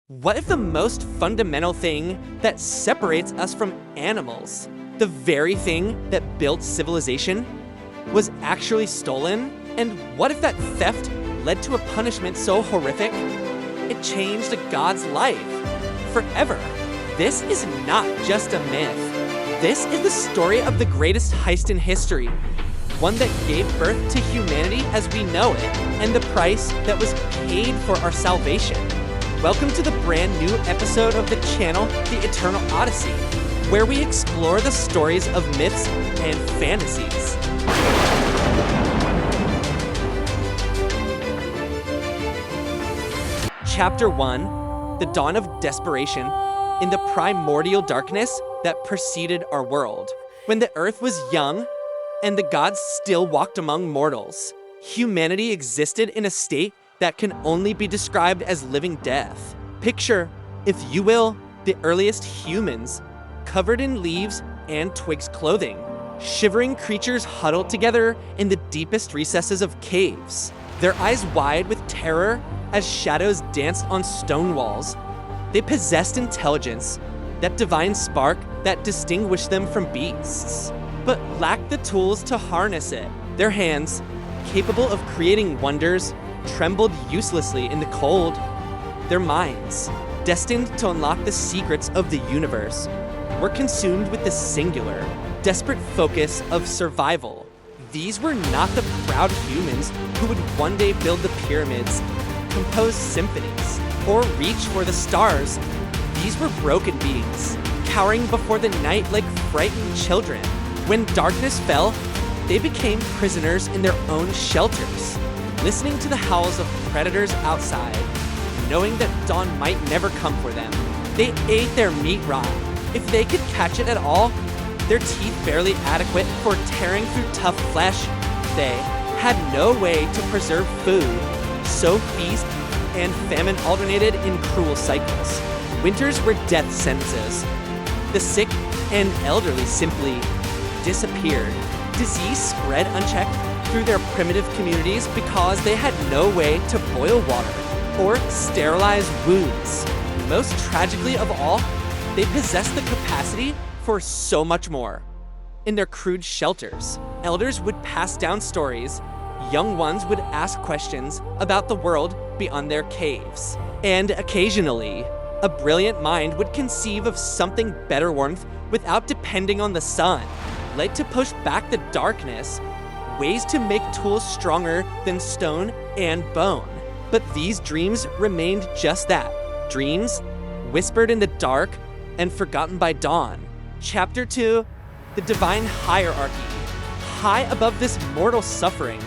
What if the most fundamental thing that separates us from animals, the very thing that built civilization, was actually stolen? And what if that theft led to a punishment so horrific, it changed a god's life forever? This is not just a myth. This is the story of the greatest heist in history, one that gave birth to humanity as we know it, and the price that was paid for our salvation. Welcome to the brand new episode of the channel, The Eternal Odyssey, where we explore the stories of myths and fantasies. Chapter 1, The Dawn of Desperation, in the primordial darkness that preceded our world. When the earth was young and the gods still walked among mortals, humanity existed in a state that can only be described as living death. Picture, if you will, the earliest humans, covered in leaves and twigs clothing, shivering creatures huddled together in the deepest recesses of caves, their eyes wide with terror as shadows danced on stone walls. They possessed intelligence, that divine spark that distinguished them from beasts, but lacked the tools to harness it. Their hands, capable of creating wonders, trembled uselessly in the cold. Their minds, destined to unlock the secrets of the universe, were consumed with the singular, desperate focus of survival. These were not the proud humans who would one day build the pyramids, compose symphonies, or reach for the stars. These were broken beings, cowering before the night like frightened children. When darkness fell, they became prisoners in their own shelters, listening to the howls of predators outside, knowing that dawn might never come for them. They ate their meat raw, if they could catch it at all, their teeth barely adequate for tearing through tough flesh. They had no way to preserve food, so feast and famine alternated in cruel cycles. Winters were death sentences. The sick and elderly simply disappeared. Disease spread unchecked through their primitive communities because they had no way to boil water or sterilize wounds. Most tragically of all, they possessed the capacity for so much more. In their crude shelters, elders would pass down stories, young ones would ask questions about the world beyond their caves, and occasionally, a brilliant mind would conceive of something better warmth without depending on the sun, led to push back the darkness, ways to make tools stronger than stone and bone. But these dreams remained just that, dreams, whispered in the dark and forgotten by dawn. Chapter 2, The Divine Hierarchy. High above this mortal suffering,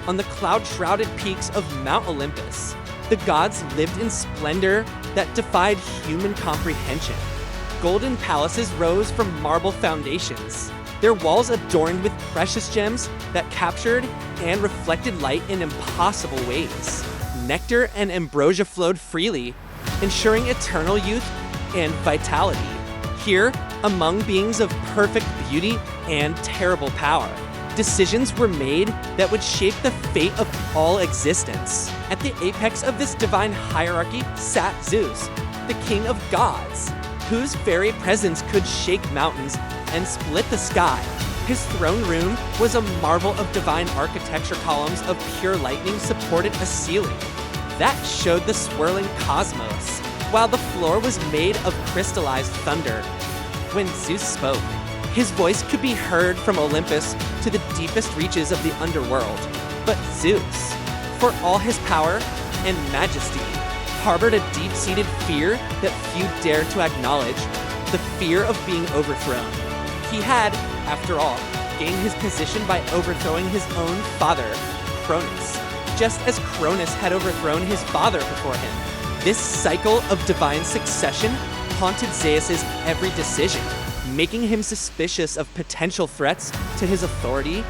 on the cloud-shrouded peaks of Mount Olympus, the gods lived in splendor that defied human comprehension. Golden palaces rose from marble foundations, their walls adorned with precious gems that captured and reflected light in impossible ways. Nectar and ambrosia flowed freely, ensuring eternal youth and vitality. Here, among beings of perfect beauty and terrible power, decisions were made that would shape the fate of all existence. At the apex of this divine hierarchy sat Zeus, the king of gods, whose very presence could shake mountains and split the sky. His throne room was a marvel of divine architecture. Columns of pure lightning supported a ceiling that showed the swirling cosmos, while the floor was made of crystallized thunder. When Zeus spoke, his voice could be heard from Olympus to the deepest reaches of the underworld. But Zeus, for all his power and majesty, harbored a deep-seated fear that few dared to acknowledge, the fear of being overthrown. He had, after all, gained his position by overthrowing his own father, Cronus, just as Cronus had overthrown his father before him. This cycle of divine succession haunted Zeus's every decision, making him suspicious of potential threats to his authority.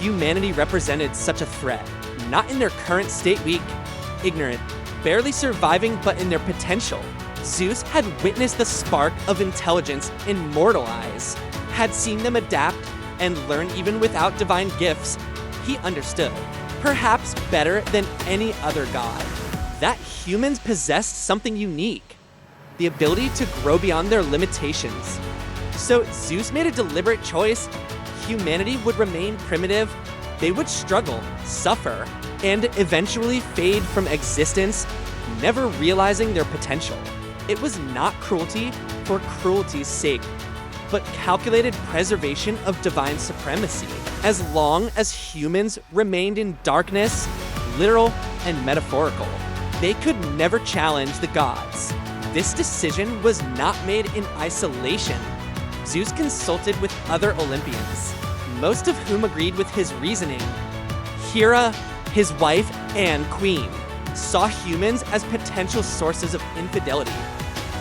Humanity represented such a threat, not in their current state, weak, ignorant, barely surviving, but in their potential. Zeus had witnessed the spark of intelligence in mortal eyes, had seen them adapt and learn even without divine gifts. He understood, perhaps better than any other god, that humans possessed something unique, the ability to grow beyond their limitations. So Zeus made a deliberate choice. Humanity would remain primitive, they would struggle, suffer, and eventually fade from existence, never realizing their potential. It was not cruelty for cruelty's sake, but calculated preservation of divine supremacy, as long as humans remained in darkness, literal and metaphorical. They could never challenge the gods. This decision was not made in isolation. Zeus consulted with other Olympians, most of whom agreed with his reasoning. Hera, his wife and queen, saw humans as potential sources of infidelity.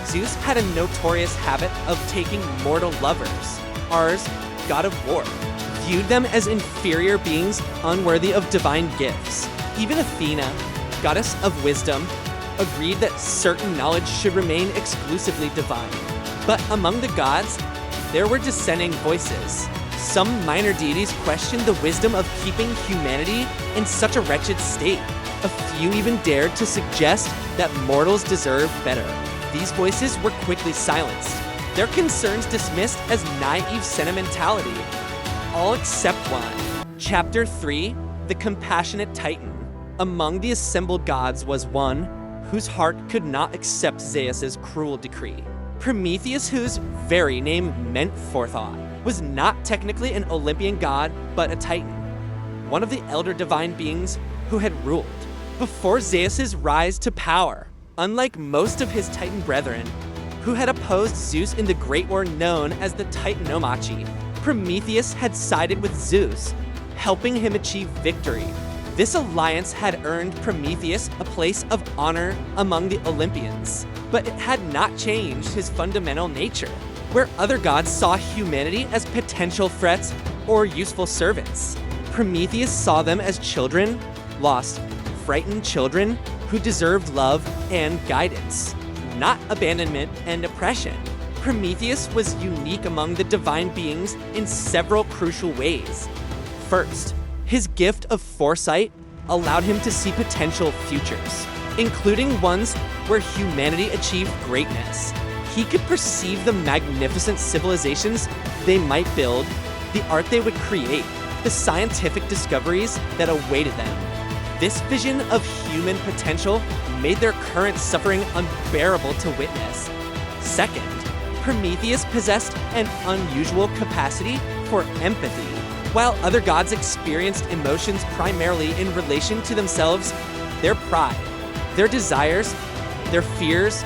Zeus had a notorious habit of taking mortal lovers, Ars, god of war, viewed them as inferior beings unworthy of divine gifts. Even Athena, goddess of wisdom, agreed that certain knowledge should remain exclusively divine. But among the gods, there were dissenting voices. Some minor deities questioned the wisdom of keeping humanity in such a wretched state. A few even dared to suggest that mortals deserve better. These voices were quickly silenced, their concerns dismissed as naive sentimentality. All except one. Chapter 3, The Compassionate Titan. Among the assembled gods was one whose heart could not accept Zeus's cruel decree. Prometheus, whose very name meant forethought, was not technically an Olympian god, but a Titan, one of the elder divine beings who had ruled. Before Zeus's rise to power, unlike most of his Titan brethren, who had opposed Zeus in the Great War known as the Titanomachi, Prometheus had sided with Zeus, helping him achieve victory. This alliance had earned Prometheus a place of honor among the Olympians, but it had not changed his fundamental nature, where other gods saw humanity as potential threats or useful servants. Prometheus saw them as children, lost, frightened children who deserved love and guidance, not abandonment and oppression. Prometheus was unique among the divine beings in several crucial ways. First, his gift of foresight allowed him to see potential futures, including ones where humanity achieved greatness. He could perceive the magnificent civilizations they might build, the art they would create, the scientific discoveries that awaited them. This vision of human potential made their current suffering unbearable to witness. Second, Prometheus possessed an unusual capacity for empathy. While other gods experienced emotions primarily in relation to themselves, their pride, their desires, their fears,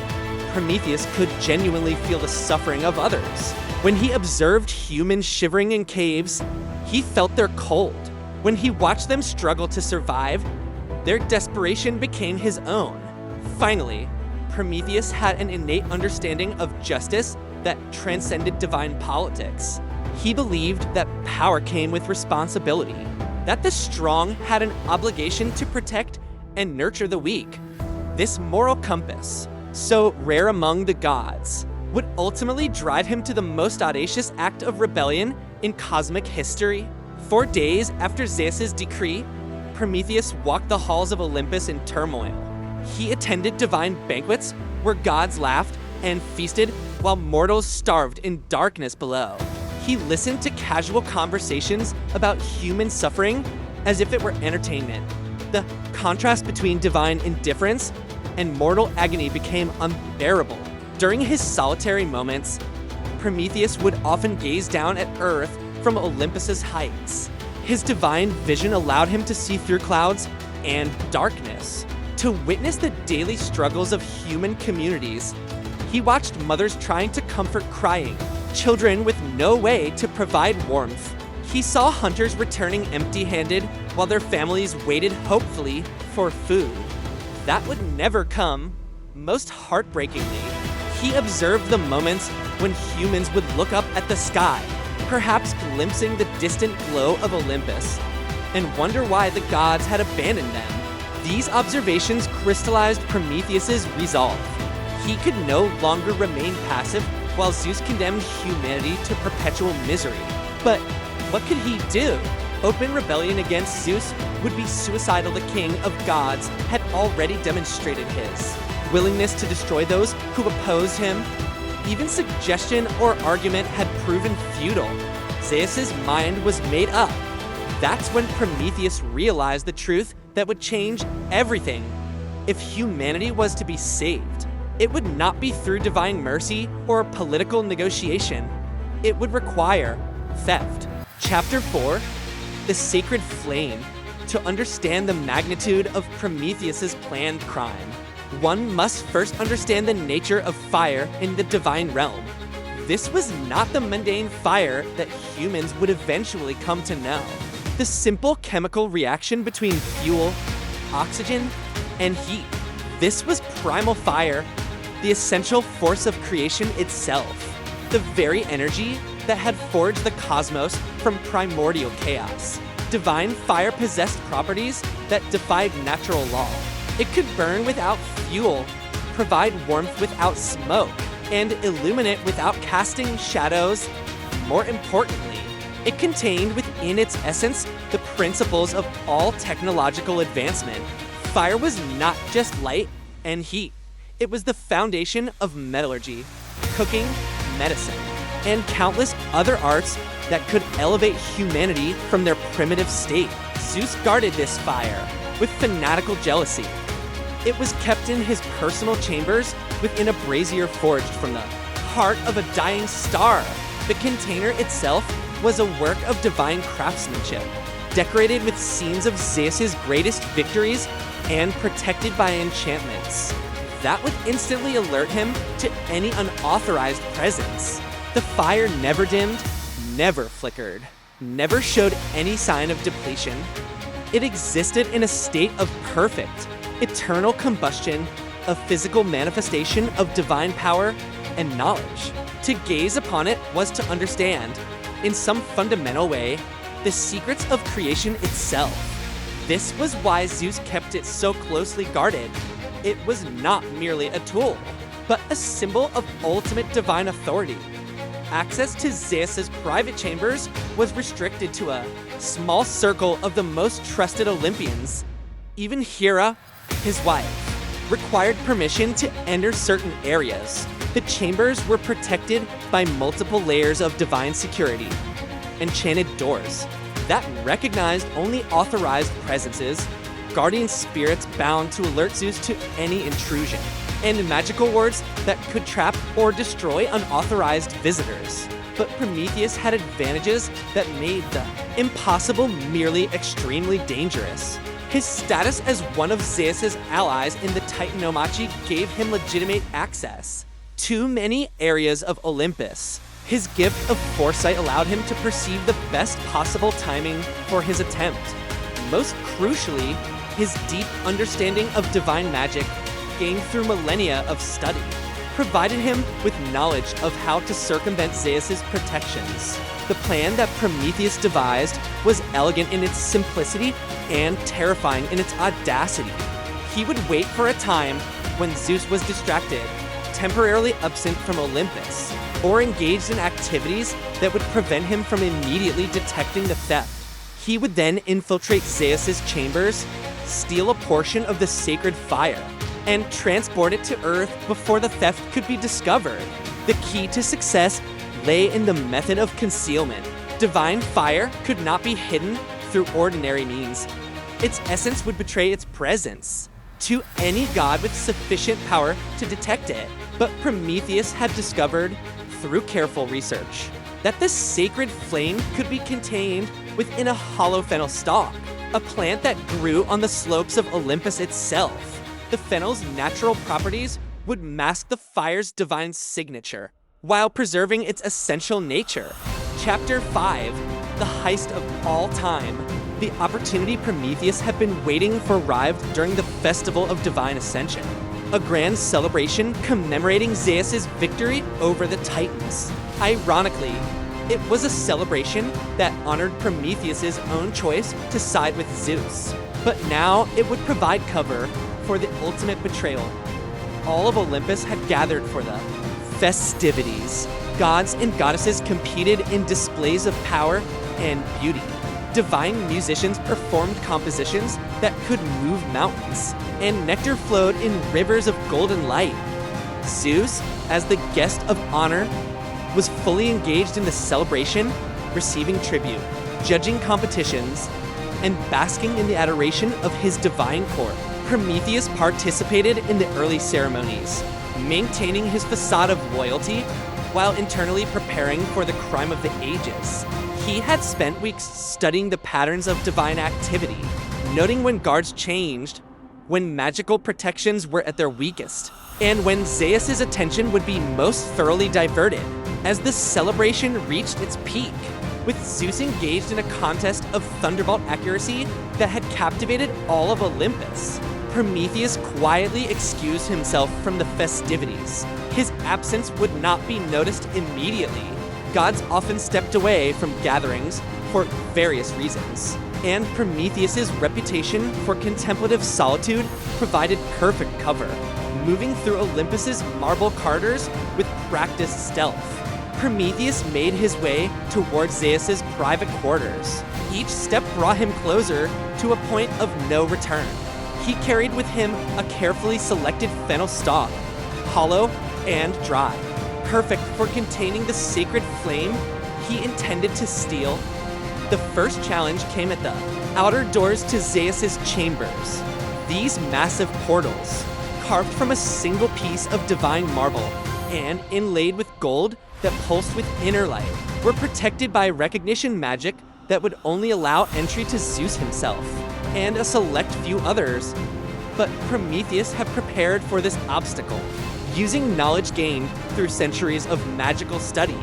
Prometheus could genuinely feel the suffering of others. When he observed humans shivering in caves, he felt their cold. When he watched them struggle to survive, their desperation became his own. Finally, Prometheus had an innate understanding of justice that transcended divine politics. He believed that power came with responsibility, that the strong had an obligation to protect and nurture the weak. This moral compass, so rare among the gods, would ultimately drive him to the most audacious act of rebellion in cosmic history. 4 days after Zeus's decree, Prometheus walked the halls of Olympus in turmoil. He attended divine banquets where gods laughed and feasted while mortals starved in darkness below. He listened to casual conversations about human suffering as if it were entertainment. The contrast between divine indifference and mortal agony became unbearable. During his solitary moments, Prometheus would often gaze down at Earth from Olympus's heights. His divine vision allowed him to see through clouds and darkness, to witness the daily struggles of human communities. He watched mothers trying to comfort crying, children with no way to provide warmth. He saw hunters returning empty-handed while their families waited hopefully for food. That would never come. Most heartbreakingly, he observed the moments when humans would look up at the sky, perhaps glimpsing the distant glow of Olympus, and wonder why the gods had abandoned them. These observations crystallized Prometheus's resolve. He could no longer remain passive while Zeus condemned humanity to perpetual misery. But what could he do? Open rebellion against Zeus would be suicidal. The king of gods had already demonstrated his. willingness to destroy those who opposed him. Even suggestion or argument had proven futile. Zeus's mind was made up. That's when Prometheus realized the truth that would change everything. If humanity was to be saved, it would not be through divine mercy or political negotiation. It would require theft. Chapter 4, The Sacred Flame. To understand the magnitude of Prometheus's planned crime, one must first understand the nature of fire in the divine realm. This was not the mundane fire that humans would eventually come to know. The simple chemical reaction between fuel, oxygen, and heat. This was primal fire, the essential force of creation itself, the very energy that had forged the cosmos from primordial chaos. Divine fire possessed properties that defied natural law. It could burn without fuel, provide warmth without smoke, and illuminate without casting shadows. More importantly, it contained within its essence the principles of all technological advancement. Fire was not just light and heat. It was the foundation of metallurgy, cooking, medicine, and countless other arts that could elevate humanity from their primitive state. Zeus guarded this fire with fanatical jealousy. It was kept in his personal chambers within a brazier forged from the heart of a dying star. The container itself was a work of divine craftsmanship, decorated with scenes of Zeus's greatest victories and protected by enchantments that would instantly alert him to any unauthorized presence. The fire never dimmed, never flickered, never showed any sign of depletion. It existed in a state of perfect, eternal combustion, a physical manifestation of divine power and knowledge. To gaze upon it was to understand, in some fundamental way, the secrets of creation itself. This was why Zeus kept it so closely guarded. It was not merely a tool, but a symbol of ultimate divine authority. Access to Zeus's private chambers was restricted to a small circle of the most trusted Olympians. Even Hera, his wife, required permission to enter certain areas. The chambers were protected by multiple layers of divine security, enchanted doors that recognized only authorized presences, guardian spirits bound to alert Zeus to any intrusion, and magical wards that could trap or destroy unauthorized visitors. But Prometheus had advantages that made the impossible merely extremely dangerous. His status as one of Zeus's allies in the Titanomachy gave him legitimate access to many areas of Olympus. His gift of foresight allowed him to perceive the best possible timing for his attempt. Most crucially, his deep understanding of divine magic, gained through millennia of study, provided him with knowledge of how to circumvent Zeus's protections. The plan that Prometheus devised was elegant in its simplicity and terrifying in its audacity. He would wait for a time when Zeus was distracted, temporarily absent from Olympus, or engaged in activities that would prevent him from immediately detecting the theft. He would then infiltrate Zeus's chambers, steal a portion of the sacred fire, and transport it to Earth before the theft could be discovered. The key to success lay in the method of concealment. Divine fire could not be hidden through ordinary means. Its essence would betray its presence to any god with sufficient power to detect it. But Prometheus had discovered, through careful research, that the sacred flame could be contained within a hollow fennel stalk, a plant that grew on the slopes of Olympus itself. The fennel's natural properties would mask the fire's divine signature, while preserving its essential nature. Chapter 5, The Heist of All Time. The opportunity Prometheus had been waiting for arrived during the Festival of Divine Ascension, a grand celebration commemorating Zeus's victory over the Titans. Ironically, it was a celebration that honored Prometheus's own choice to side with Zeus. But now it would provide cover for the ultimate betrayal. All of Olympus had gathered for the festivities. Gods and goddesses competed in displays of power and beauty. Divine musicians performed compositions that could move mountains, and nectar flowed in rivers of golden light. Zeus, as the guest of honor, was fully engaged in the celebration, receiving tribute, judging competitions, and basking in the adoration of his divine court. Prometheus participated in the early ceremonies, maintaining his facade of loyalty while internally preparing for the crime of the ages. He had spent weeks studying the patterns of divine activity, noting when guards changed, when magical protections were at their weakest, and when Zeus's attention would be most thoroughly diverted. As the celebration reached its peak, with Zeus engaged in a contest of thunderbolt accuracy that had captivated all of Olympus, Prometheus quietly excused himself from the festivities. His absence would not be noticed immediately. Gods often stepped away from gatherings for various reasons, and Prometheus's reputation for contemplative solitude provided perfect cover, moving through Olympus's marble corridors with practiced stealth. Prometheus made his way towards Zeus's private quarters. Each step brought him closer to a point of no return. He carried with him a carefully selected fennel stalk, hollow and dry, perfect for containing the sacred flame he intended to steal. The first challenge came at the outer doors to Zeus's chambers. These massive portals, carved from a single piece of divine marble and inlaid with gold that pulsed with inner light, were protected by recognition magic that would only allow entry to Zeus himself and a select few others. But Prometheus had prepared for this obstacle. Using knowledge gained through centuries of magical study,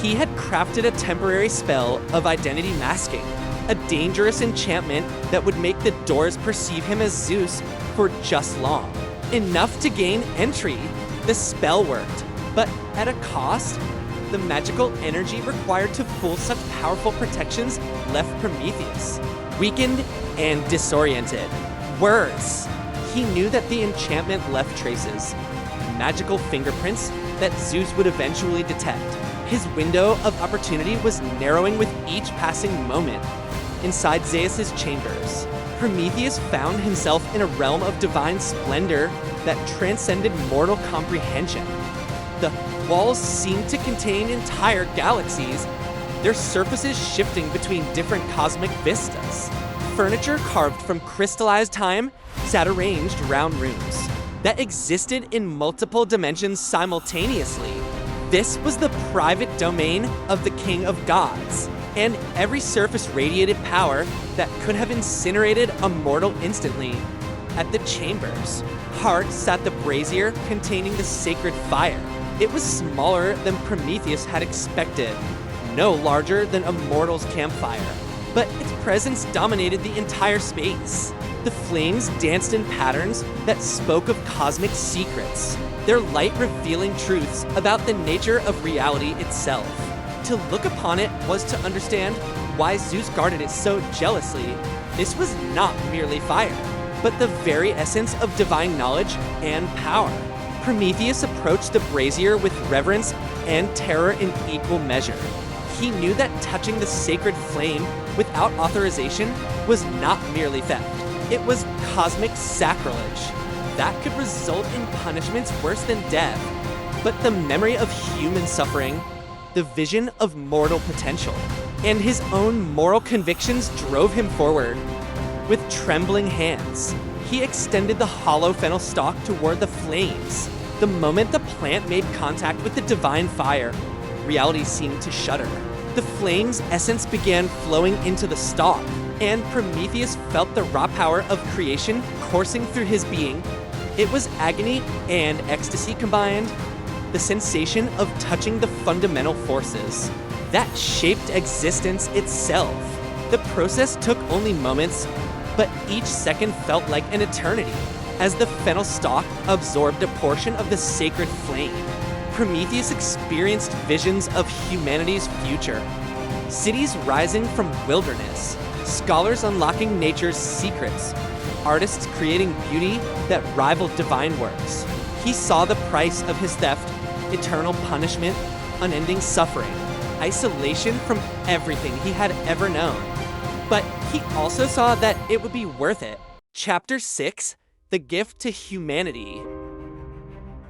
he had crafted a temporary spell of identity masking, a dangerous enchantment that would make the doors perceive him as Zeus for just long. Enough to gain entry, the spell worked, but at a cost. The magical energy required to fool such powerful protections left Prometheus weakened and disoriented. Worse, he knew that the enchantment left traces, magical fingerprints that Zeus would eventually detect. His window of opportunity was narrowing with each passing moment. Inside Zeus's chambers, Prometheus found himself in a realm of divine splendor that transcended mortal comprehension. The walls seemed to contain entire galaxies, their surfaces shifting between different cosmic vistas. Furniture carved from crystallized time sat arranged around rooms that existed in multiple dimensions simultaneously. This was the private domain of the King of Gods, and every surface radiated power that could have incinerated a mortal instantly. At the chambers, heart sat the brazier containing the sacred fire. It was smaller than Prometheus had expected, no larger than a mortal's campfire, but its presence dominated the entire space. The flames danced in patterns that spoke of cosmic secrets, their light revealing truths about the nature of reality itself. To look upon it was to understand why Zeus guarded it so jealously. This was not merely fire, but the very essence of divine knowledge and power. Prometheus approached the brazier with reverence and terror in equal measure. He knew that touching the sacred flame without authorization was not merely theft. It was cosmic sacrilege that could result in punishments worse than death. But the memory of human suffering, the vision of mortal potential, and his own moral convictions drove him forward. With trembling hands, he extended the hollow fennel stalk toward the flames. The moment the plant made contact with the divine fire, reality seemed to shudder. The flame's essence began flowing into the stalk, and Prometheus felt the raw power of creation coursing through his being. It was agony and ecstasy combined, the sensation of touching the fundamental forces that shaped existence itself. The process took only moments, but each second felt like an eternity, as the fennel stalk absorbed a portion of the sacred flame. Prometheus experienced visions of humanity's future. Cities rising from wilderness, scholars unlocking nature's secrets, artists creating beauty that rivaled divine works. He saw the price of his theft: eternal punishment, unending suffering, isolation from everything he had ever known. but he also saw that it would be worth it. Chapter 6, The Gift to Humanity.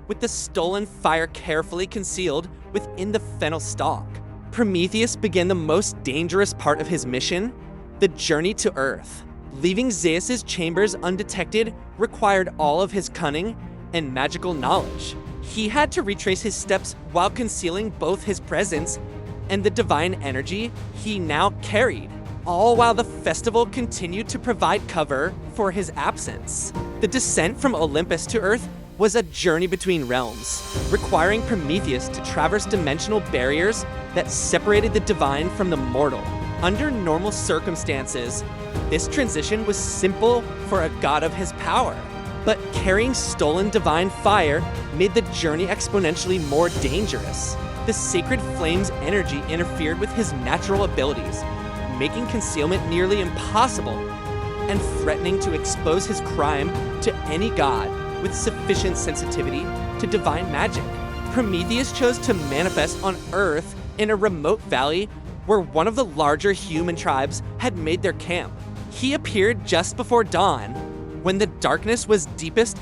With the stolen fire carefully concealed within the fennel stalk, Prometheus began the most dangerous part of his mission, the journey to Earth. Leaving Zeus's chambers undetected required all of his cunning and magical knowledge. He had to retrace his steps while concealing both his presence and the divine energy he now carried, all while the festival continued to provide cover for his absence. The descent from Olympus to Earth was a journey between realms, requiring Prometheus to traverse dimensional barriers that separated the divine from the mortal. Under normal circumstances, this transition was simple for a god of his power, but carrying stolen divine fire made the journey exponentially more dangerous. The sacred flame's energy interfered with his natural abilities, making concealment nearly impossible and threatening to expose his crime to any god with sufficient sensitivity to divine magic. Prometheus chose to manifest on Earth in a remote valley where one of the larger human tribes had made their camp. He appeared just before dawn, when the darkness was deepest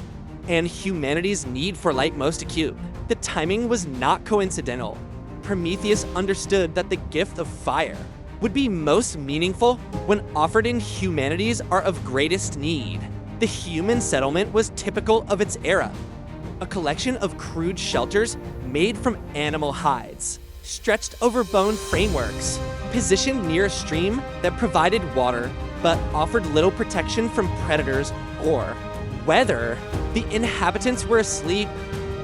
and humanity's need for light most acute. The timing was not coincidental. Prometheus understood that the gift of fire would be most meaningful when offered in humanity's hour of greatest need. The human settlement was typical of its era, a collection of crude shelters made from animal hides, stretched over bone frameworks, positioned near a stream that provided water but offered little protection from predators or weather. The inhabitants were asleep,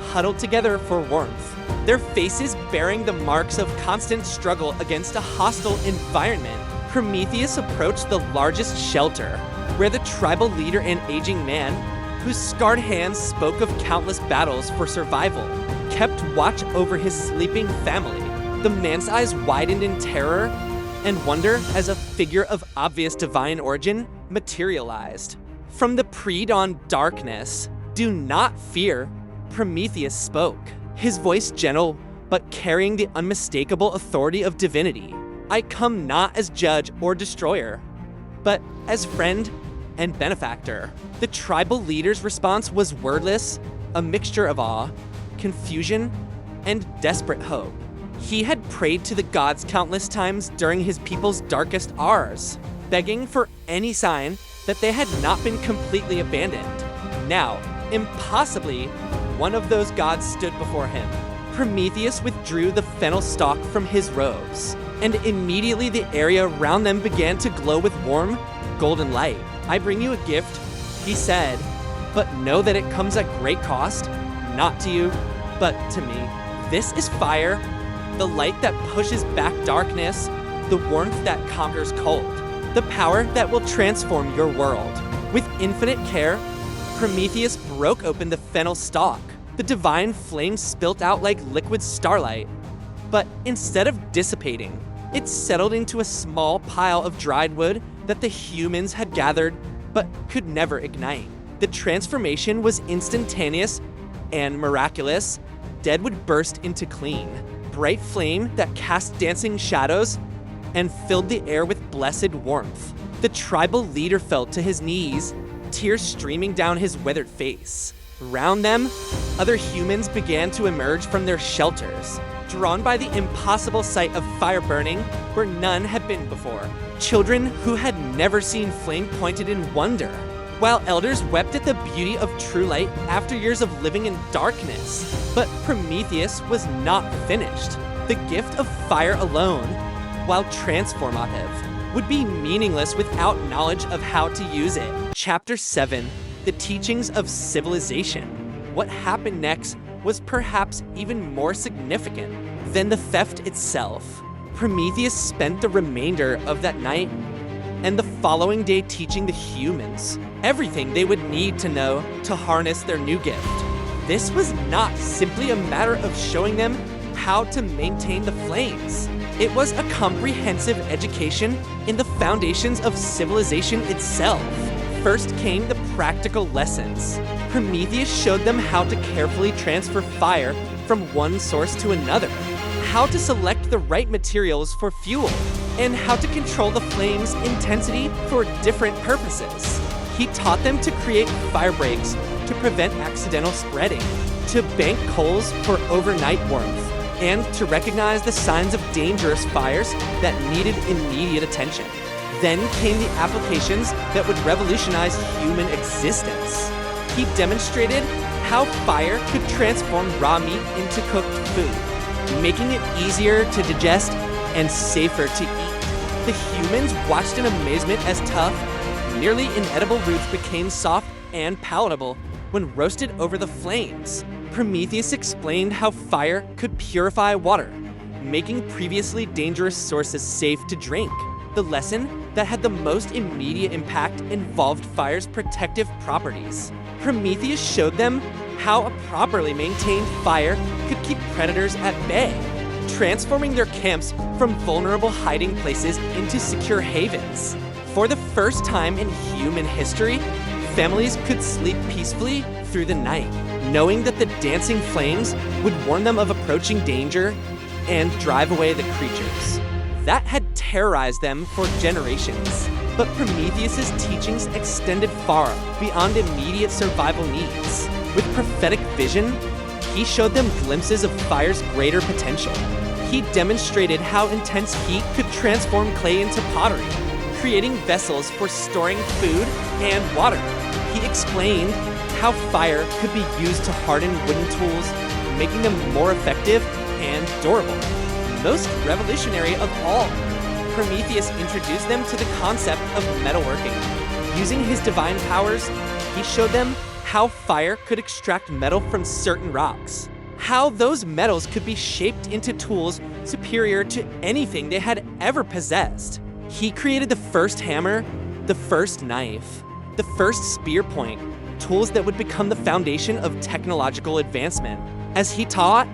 huddled together for warmth, their faces bearing the marks of constant struggle against a hostile environment. Prometheus approached the largest shelter, where the tribal leader, an aging man, whose scarred hands spoke of countless battles for survival, kept watch over his sleeping family. The man's eyes widened in terror and wonder as a figure of obvious divine origin materialized. From the pre-dawn darkness, "Do not fear," Prometheus spoke, his voice gentle but carrying the unmistakable authority of divinity. "I come not as judge or destroyer, but as friend and benefactor." The tribal leader's response was wordless, a mixture of awe, confusion, and desperate hope. He had prayed to the gods countless times during his people's darkest hours, begging for any sign that they had not been completely abandoned. Now, impossibly, one of those gods stood before him. Prometheus withdrew the fennel stalk from his robes, and immediately the area around them began to glow with warm, golden light. "I bring you a gift," he said, "but know that it comes at great cost, not to you, but to me. This is fire, the light that pushes back darkness, the warmth that conquers cold, the power that will transform your world." With infinite care, Prometheus broke open the fennel stalk. The divine flame spilt out like liquid starlight, but instead of dissipating, it settled into a small pile of dried wood that the humans had gathered but could never ignite. The transformation was instantaneous and miraculous. Dead would burst into clean, bright flame that cast dancing shadows and filled the air with blessed warmth. The tribal leader fell to his knees, tears streaming down his withered face. Around them, other humans began to emerge from their shelters, drawn by the impossible sight of fire burning where none had been before. Children who had never seen flame pointed in wonder, while elders wept at the beauty of true light after years of living in darkness. But Prometheus was not finished. The gift of fire alone, while transformative, would be meaningless without knowledge of how to use it. Chapter 7, The Teachings of Civilization. What happened next was perhaps even more significant than the theft itself. Prometheus spent the remainder of that night and the following day teaching the humans everything they would need to know to harness their new gift. This was not simply a matter of showing them how to maintain the flames. It was a comprehensive education in the foundations of civilization itself. First came the practical lessons. Prometheus showed them how to carefully transfer fire from one source to another, how to select the right materials for fuel, and how to control the flame's intensity for different purposes. He taught them to create fire breaks to prevent accidental spreading, to bank coals for overnight warmth, and to recognize the signs of dangerous fires that needed immediate attention. Then came the applications that would revolutionize human existence. He demonstrated how fire could transform raw meat into cooked food, making it easier to digest and safer to eat. The humans watched in amazement as tough, nearly inedible roots became soft and palatable when roasted over the flames. Prometheus explained how fire could purify water, making previously dangerous sources safe to drink. The lesson that had the most immediate impact involved fire's protective properties. Prometheus showed them how a properly maintained fire could keep predators at bay, transforming their camps from vulnerable hiding places into secure havens. For the first time in human history, families could sleep peacefully through the night, knowing that the dancing flames would warn them of approaching danger and drive away the creatures that had terrorized them for generations. But Prometheus's teachings extended far beyond immediate survival needs. With prophetic vision, he showed them glimpses of fire's greater potential. He demonstrated how intense heat could transform clay into pottery, creating vessels for storing food and water. He explained how fire could be used to harden wooden tools, making them more effective and durable. Most revolutionary of all, Prometheus introduced them to the concept of metalworking. Using his divine powers, he showed them how fire could extract metal from certain rocks, how those metals could be shaped into tools superior to anything they had ever possessed. He created the first hammer, the first knife, the first spear point, tools that would become the foundation of technological advancement. As he taught,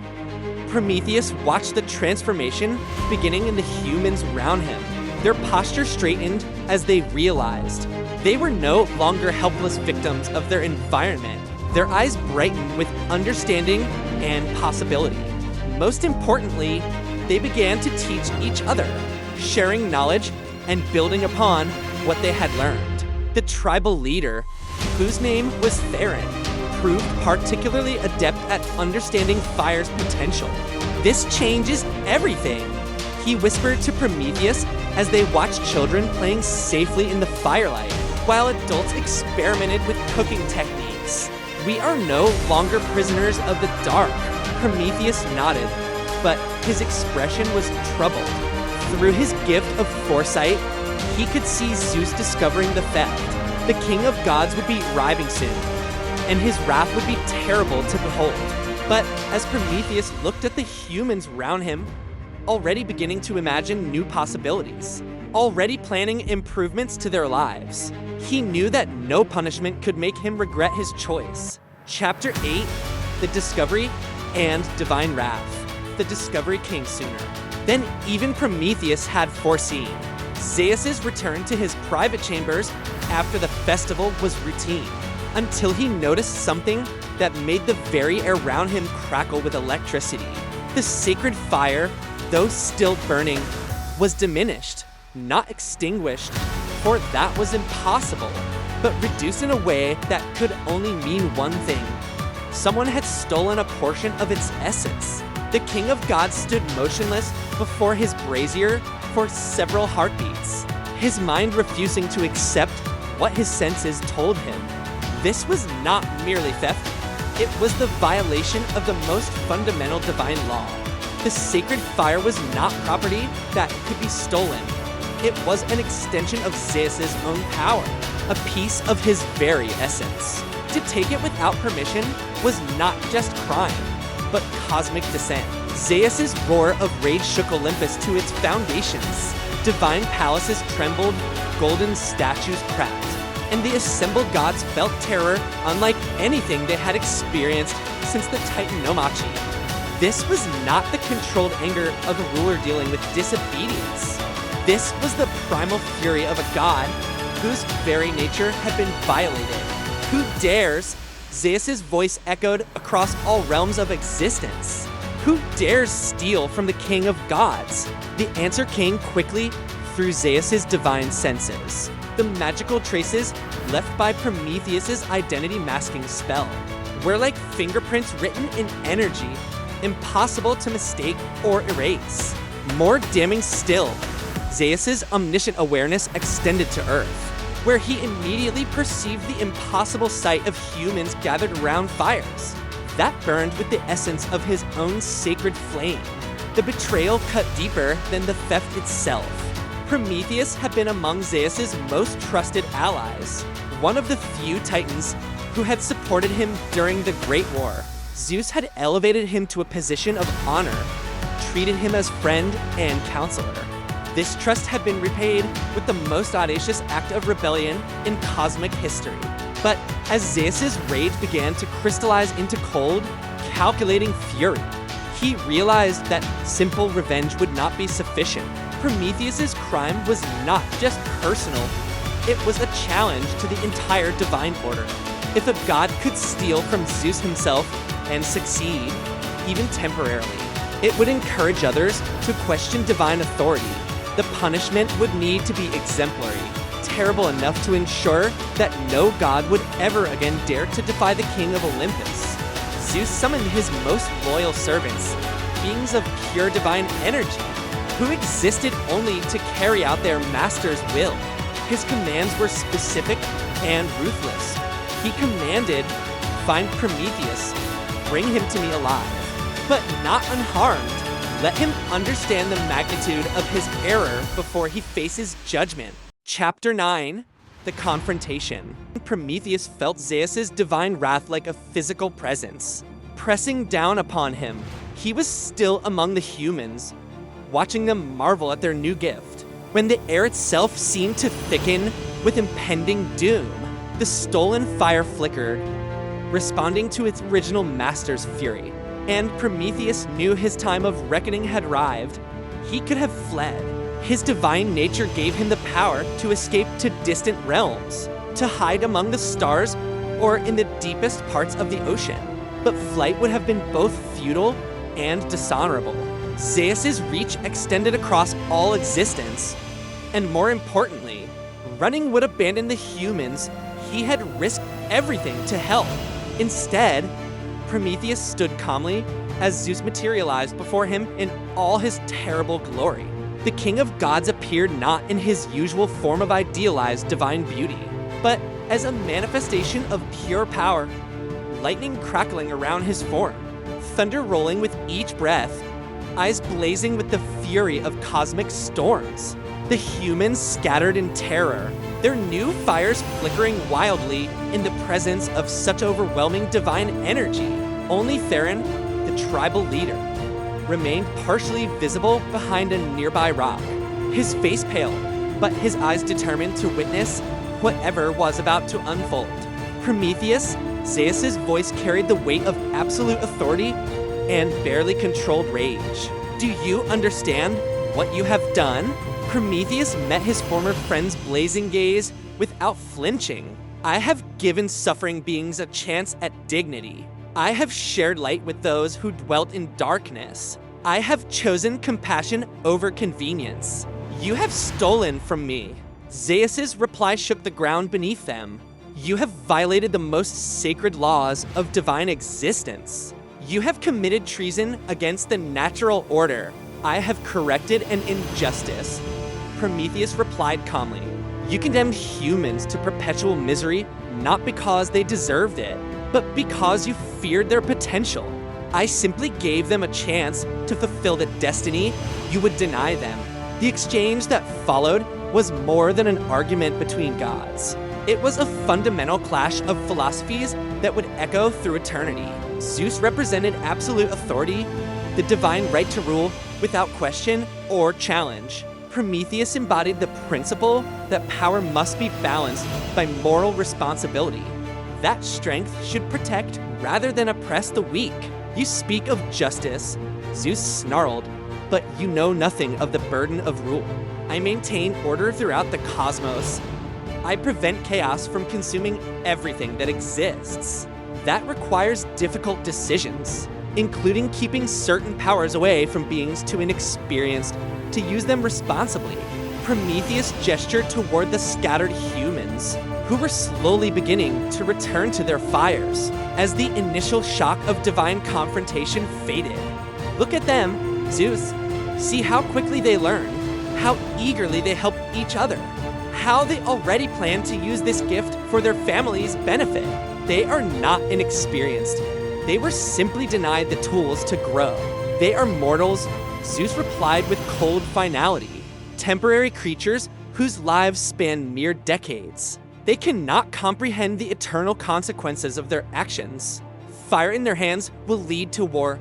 Prometheus watched the transformation beginning in the humans around him. Their posture straightened as they realized they were no longer helpless victims of their environment. Their eyes brightened with understanding and possibility. Most importantly, they began to teach each other, sharing knowledge and building upon what they had learned. The tribal leader, whose name was Theron, proved particularly adept at understanding fire's potential. This changes everything, he whispered to Prometheus as they watched children playing safely in the firelight, while adults experimented with cooking techniques. We are no longer prisoners of the dark. Prometheus nodded, but his expression was troubled. Through his gift of foresight, he could see Zeus discovering the theft. The king of gods would be arriving soon, and his wrath would be terrible to behold. But as Prometheus looked at the humans around him, already beginning to imagine new possibilities, already planning improvements to their lives, he knew that no punishment could make him regret his choice. Chapter 8, The Discovery and Divine Wrath. The discovery came sooner than even Prometheus had foreseen. Zeus's return to his private chambers after the festival was routine, until he noticed something that made the very air around him crackle with electricity. The sacred fire, though still burning, was diminished, not extinguished, for that was impossible, but reduced in a way that could only mean one thing. Someone had stolen a portion of its essence. The king of gods stood motionless before his brazier for several heartbeats, his mind refusing to accept what his senses told him. This was not merely theft, it was the violation of the most fundamental divine law. The sacred fire was not property that could be stolen. It was an extension of Zeus's own power, a piece of his very essence. To take it without permission was not just crime, but cosmic descent. Zeus's roar of rage shook Olympus to its foundations. Divine palaces trembled, golden statues cracked, and the assembled gods felt terror unlike anything they had experienced since the Titanomachi. This was not the controlled anger of a ruler dealing with disobedience. This was the primal fury of a god whose very nature had been violated. Who dares? Zeus's voice echoed across all realms of existence. Who dares steal from the king of gods? The answer came quickly through Zeus's divine senses. The magical traces left by Prometheus's identity-masking spell were like fingerprints written in energy, impossible to mistake or erase. More damning still, Zeus's omniscient awareness extended to Earth, where he immediately perceived the impossible sight of humans gathered around fires. That burned with the essence of his own sacred flame. The betrayal cut deeper than the theft itself. Prometheus had been among Zeus's most trusted allies, one of the few titans who had supported him during the Great War. Zeus had elevated him to a position of honor, treated him as friend and counselor. This trust had been repaid with the most audacious act of rebellion in cosmic history. But as Zeus's rage began to crystallize into cold, calculating fury, he realized that simple revenge would not be sufficient. Prometheus's crime was not just personal, it was a challenge to the entire divine order. If a god could steal from Zeus himself and succeed, even temporarily, it would encourage others to question divine authority. The punishment would need to be exemplary, terrible enough to ensure that no god would ever again dare to defy the king of Olympus. Zeus summoned his most loyal servants, beings of pure divine energy, who existed only to carry out their master's will. His commands were specific and ruthless. He commanded, "Find Prometheus, bring him to me alive, but not unharmed. Let him understand the magnitude of his error before he faces judgment." Chapter 9, The Confrontation. Prometheus felt Zeus's divine wrath like a physical presence, pressing down upon him. He was still among the humans, watching them marvel at their new gift. When the air itself seemed to thicken with impending doom, the stolen fire flickered, responding to its original master's fury. And Prometheus knew his time of reckoning had arrived. He could have fled. His divine nature gave him the power to escape to distant realms, to hide among the stars or in the deepest parts of the ocean. But flight would have been both futile and dishonorable. Zeus's reach extended across all existence, and more importantly, running would abandon the humans he had risked everything to help. Instead, Prometheus stood calmly as Zeus materialized before him in all his terrible glory. The king of gods appeared not in his usual form of idealized divine beauty, but as a manifestation of pure power, lightning crackling around his form, thunder rolling with each breath, eyes blazing with the fury of cosmic storms. The humans scattered in terror, their new fires flickering wildly in the presence of such overwhelming divine energy. Only Theron, the tribal leader, remained partially visible behind a nearby rock, his face pale, but his eyes determined to witness whatever was about to unfold. Prometheus, Zeus's voice carried the weight of absolute authority and barely controlled rage. "Do you understand what you have done?" Prometheus met his former friend's blazing gaze without flinching. "I have given suffering beings a chance at dignity. I have shared light with those who dwelt in darkness. I have chosen compassion over convenience. You have stolen from me." Zeus's reply shook the ground beneath them. "You have violated the most sacred laws of divine existence. You have committed treason against the natural order. I have corrected an injustice." Prometheus replied calmly, "You condemned humans to perpetual misery not because they deserved it, but because you feared their potential. I simply gave them a chance to fulfill the destiny you would deny them." The exchange that followed was more than an argument between gods. It was a fundamental clash of philosophies that would echo through eternity. Zeus represented absolute authority, the divine right to rule without question or challenge. Prometheus embodied the principle that power must be balanced by moral responsibility. That strength should protect rather than oppress the weak. "You speak of justice," Zeus snarled, "but you know nothing of the burden of rule. I maintain order throughout the cosmos. I prevent chaos from consuming everything that exists. That requires difficult decisions, including keeping certain powers away from beings too inexperienced to use them responsibly. Prometheus gestured toward the scattered humans, who were slowly beginning to return to their fires as the initial shock of divine confrontation faded. Look at them, Zeus. See how quickly they learn, how eagerly they help each other, how they already plan to use this gift for their family's benefit. They are not inexperienced. They were simply denied the tools to grow. They are mortals, Zeus replied with cold finality. Temporary creatures whose lives span mere decades. They cannot comprehend the eternal consequences of their actions. Fire in their hands will lead to war,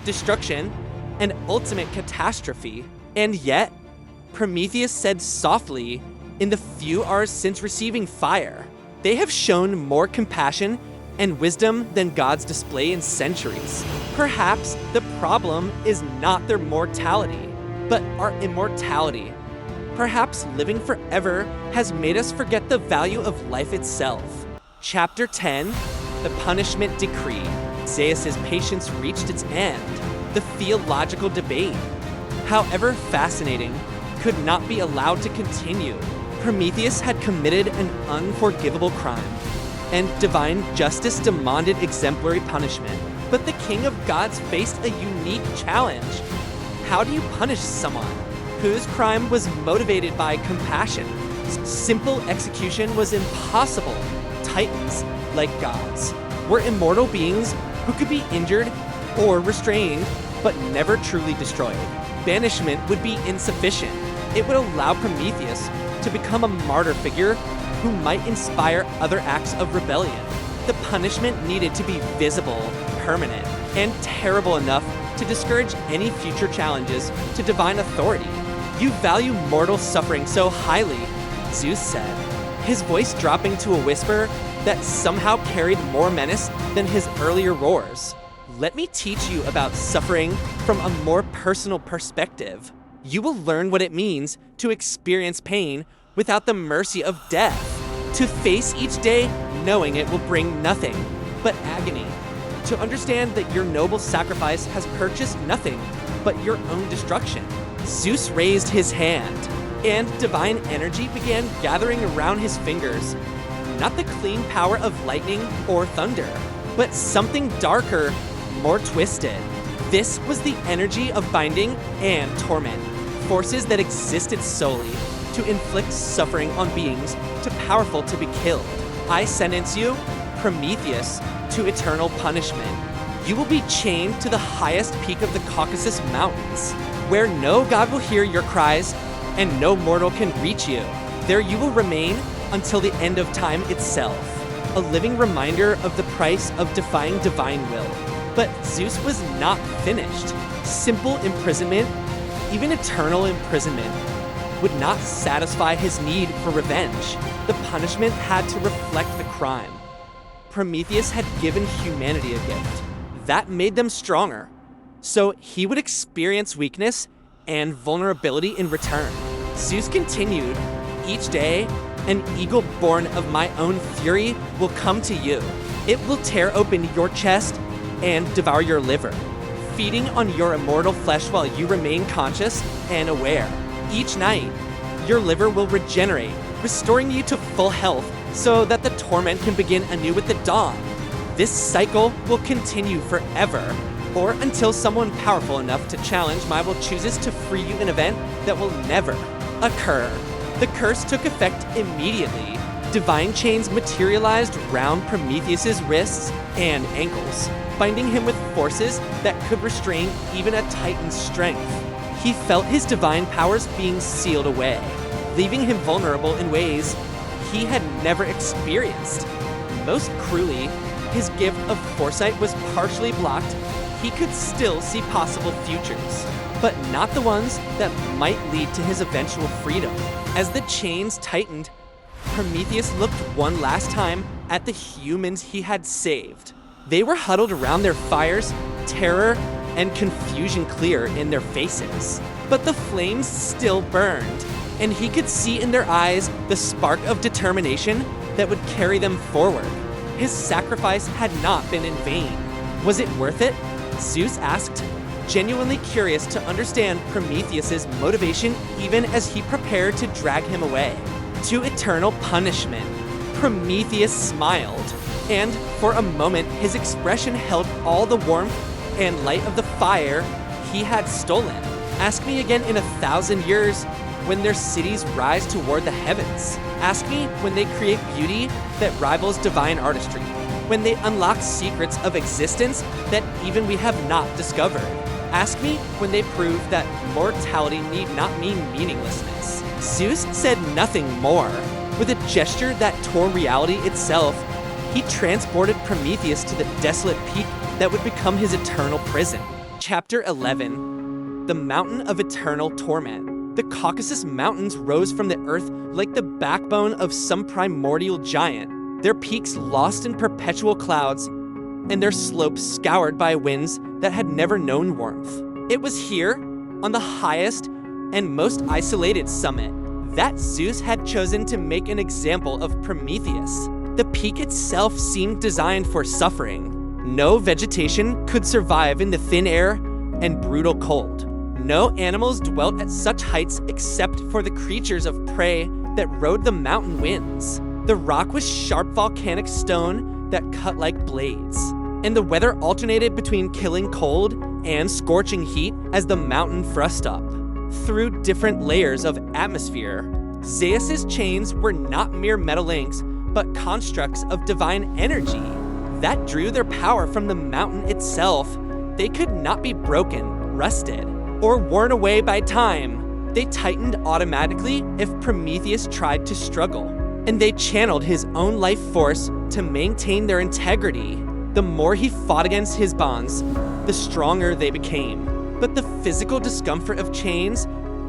destruction, and ultimate catastrophe. And yet, Prometheus said softly, in the few hours since receiving fire, they have shown more compassion and wisdom than gods display in centuries. Perhaps the problem is not their mortality, but our immortality. Perhaps living forever has made us forget the value of life itself. Chapter 10, The Punishment Decree. Zeus's patience reached its end. The theological debate, however fascinating, could not be allowed to continue. Prometheus had committed an unforgivable crime, and divine justice demanded exemplary punishment. But the king of gods faced a unique challenge. How do you punish someone whose crime was motivated by compassion? Simple execution was impossible. Titans, like gods, were immortal beings who could be injured or restrained, but never truly destroyed. Banishment would be insufficient. It would allow Prometheus to become a martyr figure who might inspire other acts of rebellion. The punishment needed to be visible, permanent, and terrible enough to discourage any future challenges to divine authority. You value mortal suffering so highly, Zeus said, his voice dropping to a whisper that somehow carried more menace than his earlier roars. Let me teach you about suffering from a more personal perspective. You will learn what it means to experience pain without the mercy of death, to face each day knowing it will bring nothing but agony, to understand that your noble sacrifice has purchased nothing but your own destruction. Zeus raised his hand, and divine energy began gathering around his fingers. Not the clean power of lightning or thunder, but something darker, more twisted. This was the energy of binding and torment, forces that existed solely to inflict suffering on beings too powerful to be killed. I sentence you, Prometheus, to eternal punishment. You will be chained to the highest peak of the Caucasus Mountains, where no god will hear your cries and no mortal can reach you. There you will remain until the end of time itself, a living reminder of the price of defying divine will. But Zeus was not finished. Simple imprisonment, even eternal imprisonment, would not satisfy his need for revenge. The punishment had to reflect the crime. Prometheus had given humanity a gift. That made them stronger. So he would experience weakness and vulnerability in return. Zeus continued, each day, an eagle born of my own fury will come to you. It will tear open your chest and devour your liver, feeding on your immortal flesh while you remain conscious and aware. Each night, your liver will regenerate, restoring you to full health so that the torment can begin anew with the dawn. This cycle will continue forever, or until someone powerful enough to challenge my will chooses to free you, an event that will never occur. The curse took effect immediately. Divine chains materialized round Prometheus's wrists and ankles, binding him with forces that could restrain even a Titan's strength. He felt his divine powers being sealed away, leaving him vulnerable in ways he had never experienced. Most cruelly, his gift of foresight was partially blocked. He could still see possible futures, but not the ones that might lead to his eventual freedom. As the chains tightened, Prometheus looked one last time at the humans he had saved. They were huddled around their fires, terror and confusion clear in their faces. But the flames still burned, and he could see in their eyes the spark of determination that would carry them forward. His sacrifice had not been in vain. Was it worth it? Zeus asked. genuinely curious to understand Prometheus's motivation even as he prepared to drag him away to eternal punishment. Prometheus smiled, and for a moment his expression held all the warmth and light of the fire he had stolen. Ask me again in 1,000 years when their cities rise toward the heavens. Ask me when they create beauty that rivals divine artistry, when they unlock secrets of existence that even we have not discovered. Ask me when they prove that mortality need not mean meaninglessness. Zeus said nothing more. With a gesture that tore reality itself, he transported Prometheus to the desolate peak that would become his eternal prison. Chapter 11. The Mountain of Eternal Torment. The Caucasus Mountains rose from the earth like the backbone of some primordial giant, their peaks lost in perpetual clouds, and their slopes scoured by winds that had never known warmth. It was here, on the highest and most isolated summit, that Zeus had chosen to make an example of Prometheus. The peak itself seemed designed for suffering. No vegetation could survive in the thin air and brutal cold. No animals dwelt at such heights except for the creatures of prey that rode the mountain winds. The rock was sharp volcanic stone that cut like blades, and the weather alternated between killing cold and scorching heat as the mountain thrust up. Through different layers of atmosphere, Zeus's chains were not mere metal links, but constructs of divine energy that drew their power from the mountain itself. They could not be broken, rusted, or worn away by time. They tightened automatically if Prometheus tried to struggle, and they channeled his own life force to maintain their integrity. The more he fought against his bonds, the stronger they became. But the physical discomfort of chains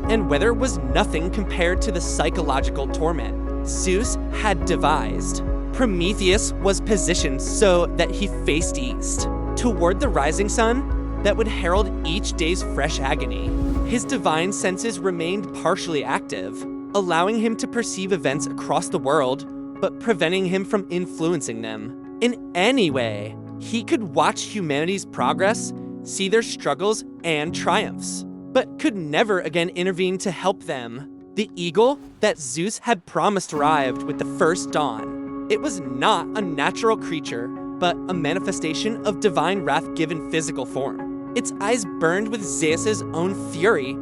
and weather was nothing compared to the psychological torment Zeus had devised. Prometheus was positioned so that he faced east, toward the rising sun that would herald each day's fresh agony. His divine senses remained partially active, allowing him to perceive events across the world, but preventing him from influencing them in any way. He could watch humanity's progress, see their struggles and triumphs, but could never again intervene to help them. The eagle that Zeus had promised arrived with the first dawn. It was not a natural creature, but a manifestation of divine wrath given physical form. Its eyes burned with Zeus's own fury.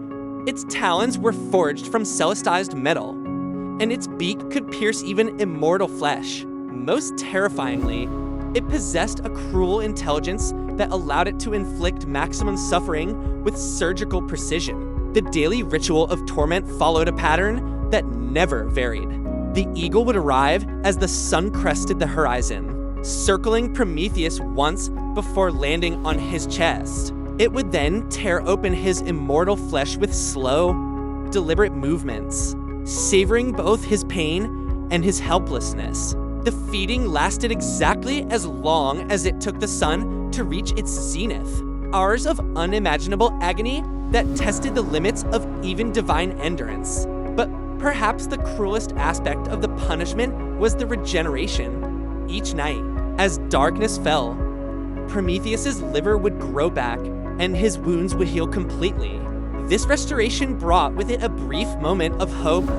Its talons were forged from celestized metal, and its beak could pierce even immortal flesh. Most terrifyingly, it possessed a cruel intelligence that allowed it to inflict maximum suffering with surgical precision. The daily ritual of torment followed a pattern that never varied. The eagle would arrive as the sun crested the horizon, circling Prometheus once before landing on his chest. It would then tear open his immortal flesh with slow, deliberate movements, savoring both his pain and his helplessness. The feeding lasted exactly as long as it took the sun to reach its zenith, hours of unimaginable agony that tested the limits of even divine endurance. But perhaps the cruelest aspect of the punishment was the regeneration. Each night, as darkness fell, Prometheus's liver would grow back and his wounds would heal completely. This restoration brought with it a brief moment of hope,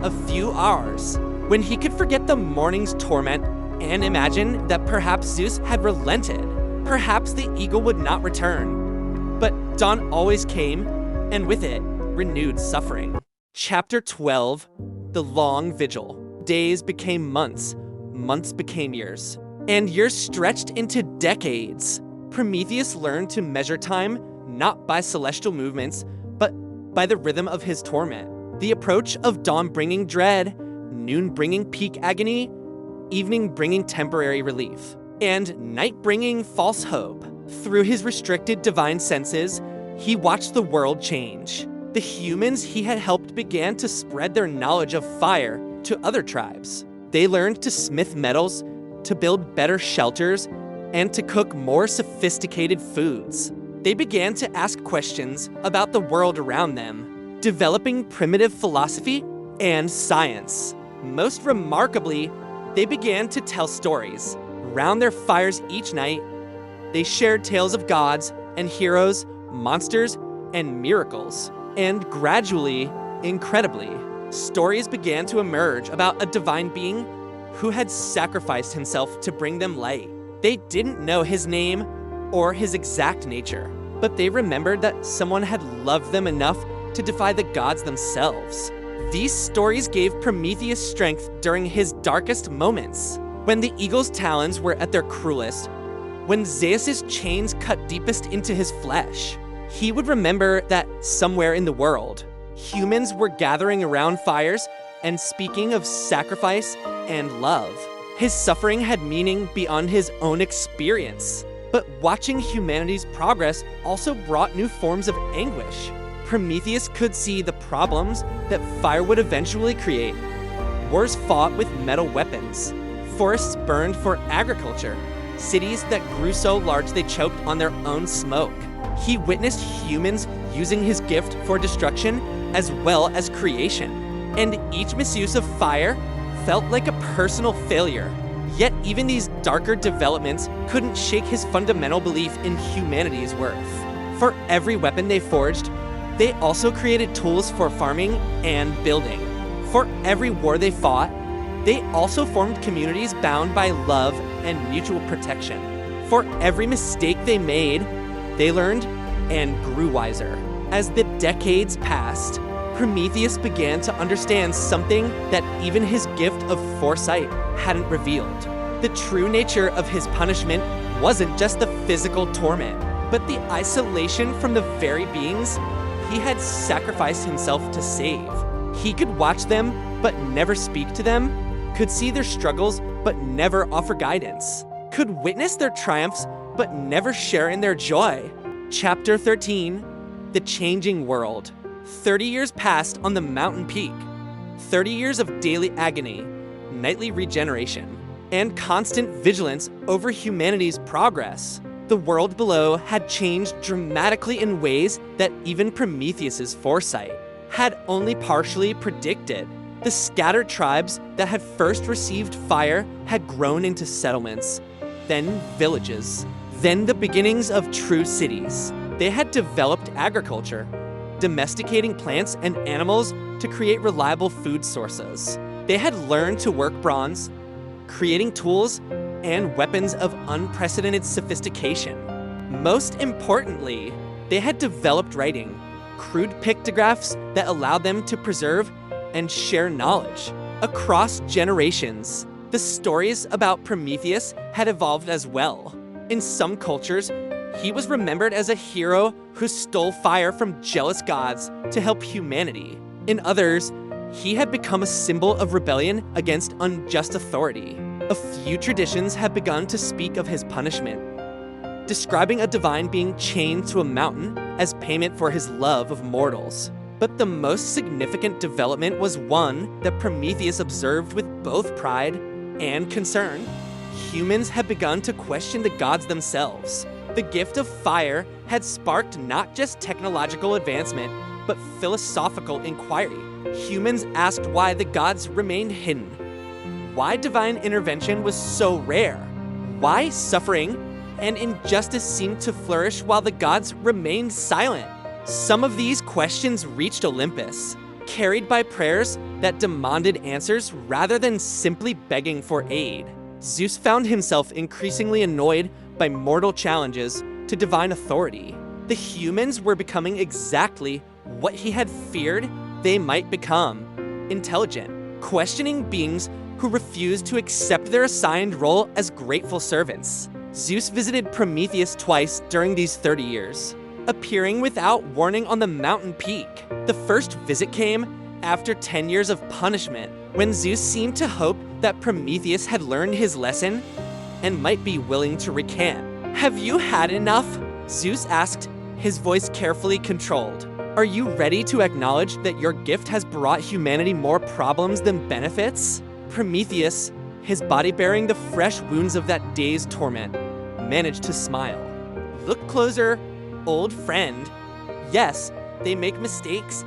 a few hours, when he could forget the morning's torment and imagine that perhaps Zeus had relented. Perhaps the eagle would not return. But dawn always came, and with it, renewed suffering. Chapter 12, The Long Vigil. Days became months, months became years, and years stretched into decades. Prometheus learned to measure time not by celestial movements, but by the rhythm of his torment. The approach of dawn bringing dread, noon bringing peak agony, evening bringing temporary relief, and night bringing false hope. Through his restricted divine senses, he watched the world change. The humans he had helped began to spread their knowledge of fire to other tribes. They learned to smith metals, to build better shelters, and to cook more sophisticated foods. They began to ask questions about the world around them, developing primitive philosophy and science. Most remarkably, they began to tell stories. Round their fires each night, they shared tales of gods and heroes, monsters and miracles. And gradually, incredibly, stories began to emerge about a divine being who had sacrificed himself to bring them light. They didn't know his name or his exact nature, but they remembered that someone had loved them enough to defy the gods themselves. These stories gave Prometheus strength during his darkest moments, when the eagle's talons were at their cruelest, when Zeus's chains cut deepest into his flesh. He would remember that somewhere in the world, humans were gathering around fires and speaking of sacrifice and love. His suffering had meaning beyond his own experience, but watching humanity's progress also brought new forms of anguish. Prometheus could see the problems that fire would eventually create. Wars fought with metal weapons, forests burned for agriculture, cities that grew so large they choked on their own smoke. He witnessed humans using his gift for destruction as well as creation, and each misuse of fire felt like a personal failure. Yet even these darker developments couldn't shake his fundamental belief in humanity's worth. For every weapon they forged, they also created tools for farming and building. For every war they fought, they also formed communities bound by love and mutual protection. For every mistake they made, they learned and grew wiser. As the decades passed, Prometheus began to understand something that even his gift of foresight hadn't revealed. The true nature of his punishment wasn't just the physical torment, but the isolation from the very beings he had sacrificed himself to save. He could watch them, but never speak to them, could see their struggles, but never offer guidance, could witness their triumphs, but never share in their joy. Chapter 13, The Changing World. 30 years passed on the mountain peak. 30 years of daily agony, nightly regeneration, and constant vigilance over humanity's progress. The world below had changed dramatically in ways that even Prometheus's foresight had only partially predicted. The scattered tribes that had first received fire had grown into settlements, then villages, then the beginnings of true cities. They had developed agriculture, domesticating plants and animals to create reliable food sources. They had learned to work bronze, creating tools and weapons of unprecedented sophistication. Most importantly, they had developed writing, crude pictographs that allowed them to preserve and share knowledge. Across generations, the stories about Prometheus had evolved as well. In some cultures, he was remembered as a hero who stole fire from jealous gods to help humanity. In others, he had become a symbol of rebellion against unjust authority. A few traditions have begun to speak of his punishment, describing a divine being chained to a mountain as payment for his love of mortals. But the most significant development was one that Prometheus observed with both pride and concern. Humans had begun to question the gods themselves. The gift of fire had sparked not just technological advancement, but philosophical inquiry. Humans asked why the gods remained hidden, why divine intervention was so rare, why suffering and injustice seemed to flourish while the gods remained silent. Some of these questions reached Olympus, carried by prayers that demanded answers rather than simply begging for aid. Zeus found himself increasingly annoyed by mortal challenges to divine authority. The humans were becoming exactly what he had feared they might become: intelligent, questioning beings who refused to accept their assigned role as grateful servants. Zeus visited Prometheus twice during these 30 years, appearing without warning on the mountain peak. The first visit came after 10 years of punishment, when Zeus seemed to hope that Prometheus had learned his lesson and might be willing to recant. "Have you had enough?" Zeus asked, his voice carefully controlled. "Are you ready to acknowledge that your gift has brought humanity more problems than benefits?" Prometheus, his body bearing the fresh wounds of that day's torment, managed to smile. "Look closer, old friend. Yes, they make mistakes.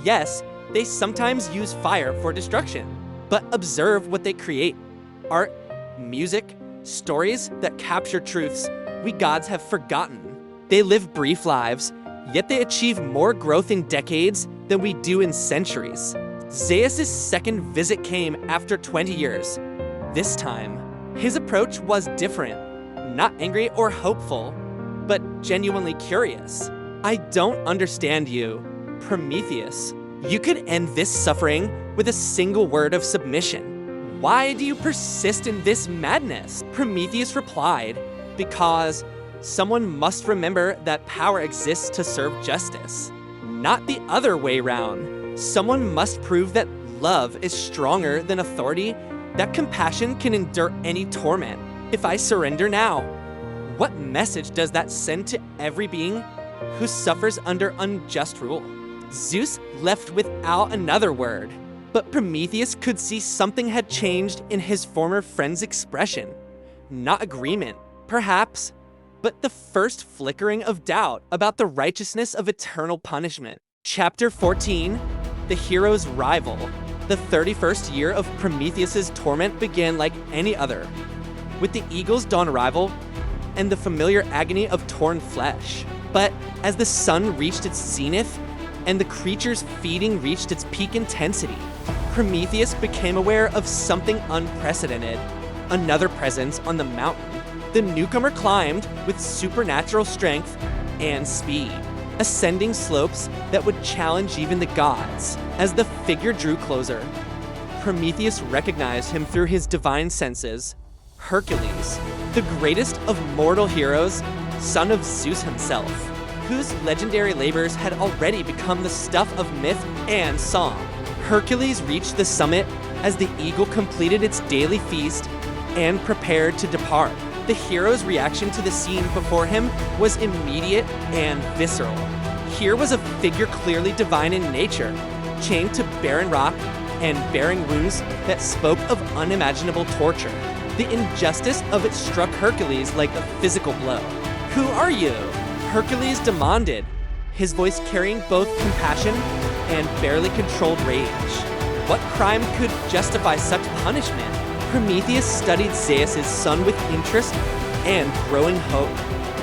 Yes, they sometimes use fire for destruction. But observe what they create: art, music, stories that capture truths we gods have forgotten. They live brief lives, yet they achieve more growth in decades than we do in centuries. Zeus's second visit came after 20 years. This time, his approach was different. Not angry or hopeful, but genuinely curious. "I don't understand you, Prometheus. You could end this suffering with a single word of submission. Why do you persist in this madness?" Prometheus replied, "Because someone must remember that power exists to serve justice, not the other way round. Someone must prove that love is stronger than authority, that compassion can endure any torment. If I surrender now, what message does that send to every being who suffers under unjust rule?" Zeus left without another word, but Prometheus could see something had changed in his former friend's expression. Not agreement, perhaps, but the first flickering of doubt about the righteousness of eternal punishment. Chapter 14, The Hero's Rival. The 31st year of Prometheus's torment began like any other, with the eagle's dawn arrival and the familiar agony of torn flesh. But as the sun reached its zenith and the creature's feeding reached its peak intensity, Prometheus became aware of something unprecedented, another presence on the mountain. The newcomer climbed with supernatural strength and speed, ascending slopes that would challenge even the gods. As the figure drew closer, Prometheus recognized him through his divine senses. Hercules, the greatest of mortal heroes, son of Zeus himself, whose legendary labors had already become the stuff of myth and song. Hercules reached the summit as the eagle completed its daily feast and prepared to depart. The hero's reaction to the scene before him was immediate and visceral. Here was a figure clearly divine in nature, chained to barren rock and bearing wounds that spoke of unimaginable torture. The injustice of it struck Hercules like a physical blow. "Who are you?" Hercules demanded, his voice carrying both compassion and barely controlled rage. What crime could justify such punishment? Prometheus studied Zeus's son with interest and growing hope.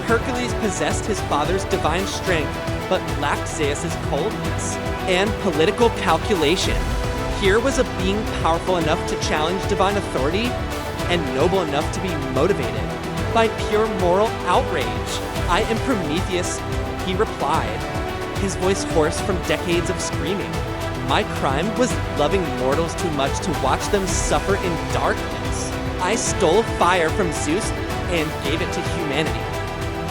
Hercules possessed his father's divine strength, but lacked Zeus's coldness and political calculation. Here was a being powerful enough to challenge divine authority and noble enough to be motivated by pure moral outrage. "I am Prometheus," he replied, his voice hoarse from decades of screaming. "My crime was loving mortals too much to watch them suffer in darkness. I stole fire from Zeus and gave it to humanity.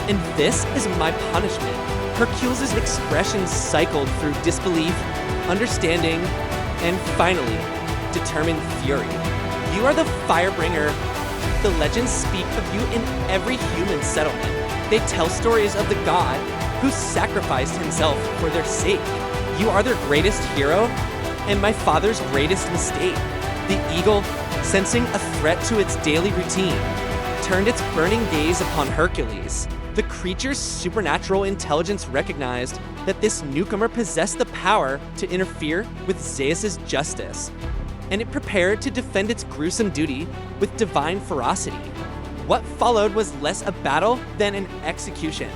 And this is my punishment." Hercules' expression cycled through disbelief, understanding, and finally, determined fury. "You are the firebringer. The legends speak of you in every human settlement. They tell stories of the god who sacrificed himself for their sake. You are their greatest hero and my father's greatest mistake." The eagle, sensing a threat to its daily routine, turned its burning gaze upon Hercules. The creature's supernatural intelligence recognized that this newcomer possessed the power to interfere with Zeus's justice, and it prepared to defend its gruesome duty with divine ferocity. What followed was less a battle than an execution.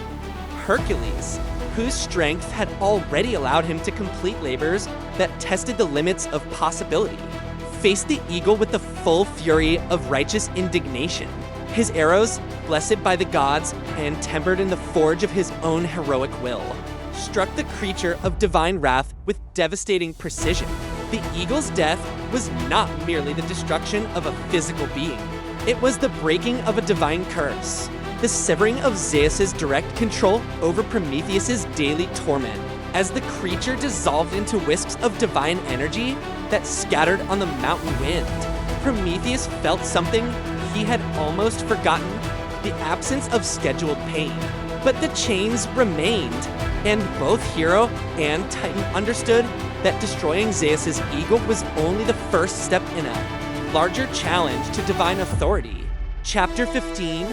Hercules, whose strength had already allowed him to complete labors that tested the limits of possibility, faced the eagle with the full fury of righteous indignation. His arrows, blessed by the gods and tempered in the forge of his own heroic will, struck the creature of divine wrath with devastating precision. The eagle's death was not merely the destruction of a physical being. It was the breaking of a divine curse, the severing of Zeus's direct control over Prometheus's daily torment. As the creature dissolved into wisps of divine energy that scattered on the mountain wind, Prometheus felt something he had almost forgotten: the absence of scheduled pain. But the chains remained, and both hero and Titan understood that destroying Zeus's eagle was only the first step in a larger challenge to divine authority. Chapter 15,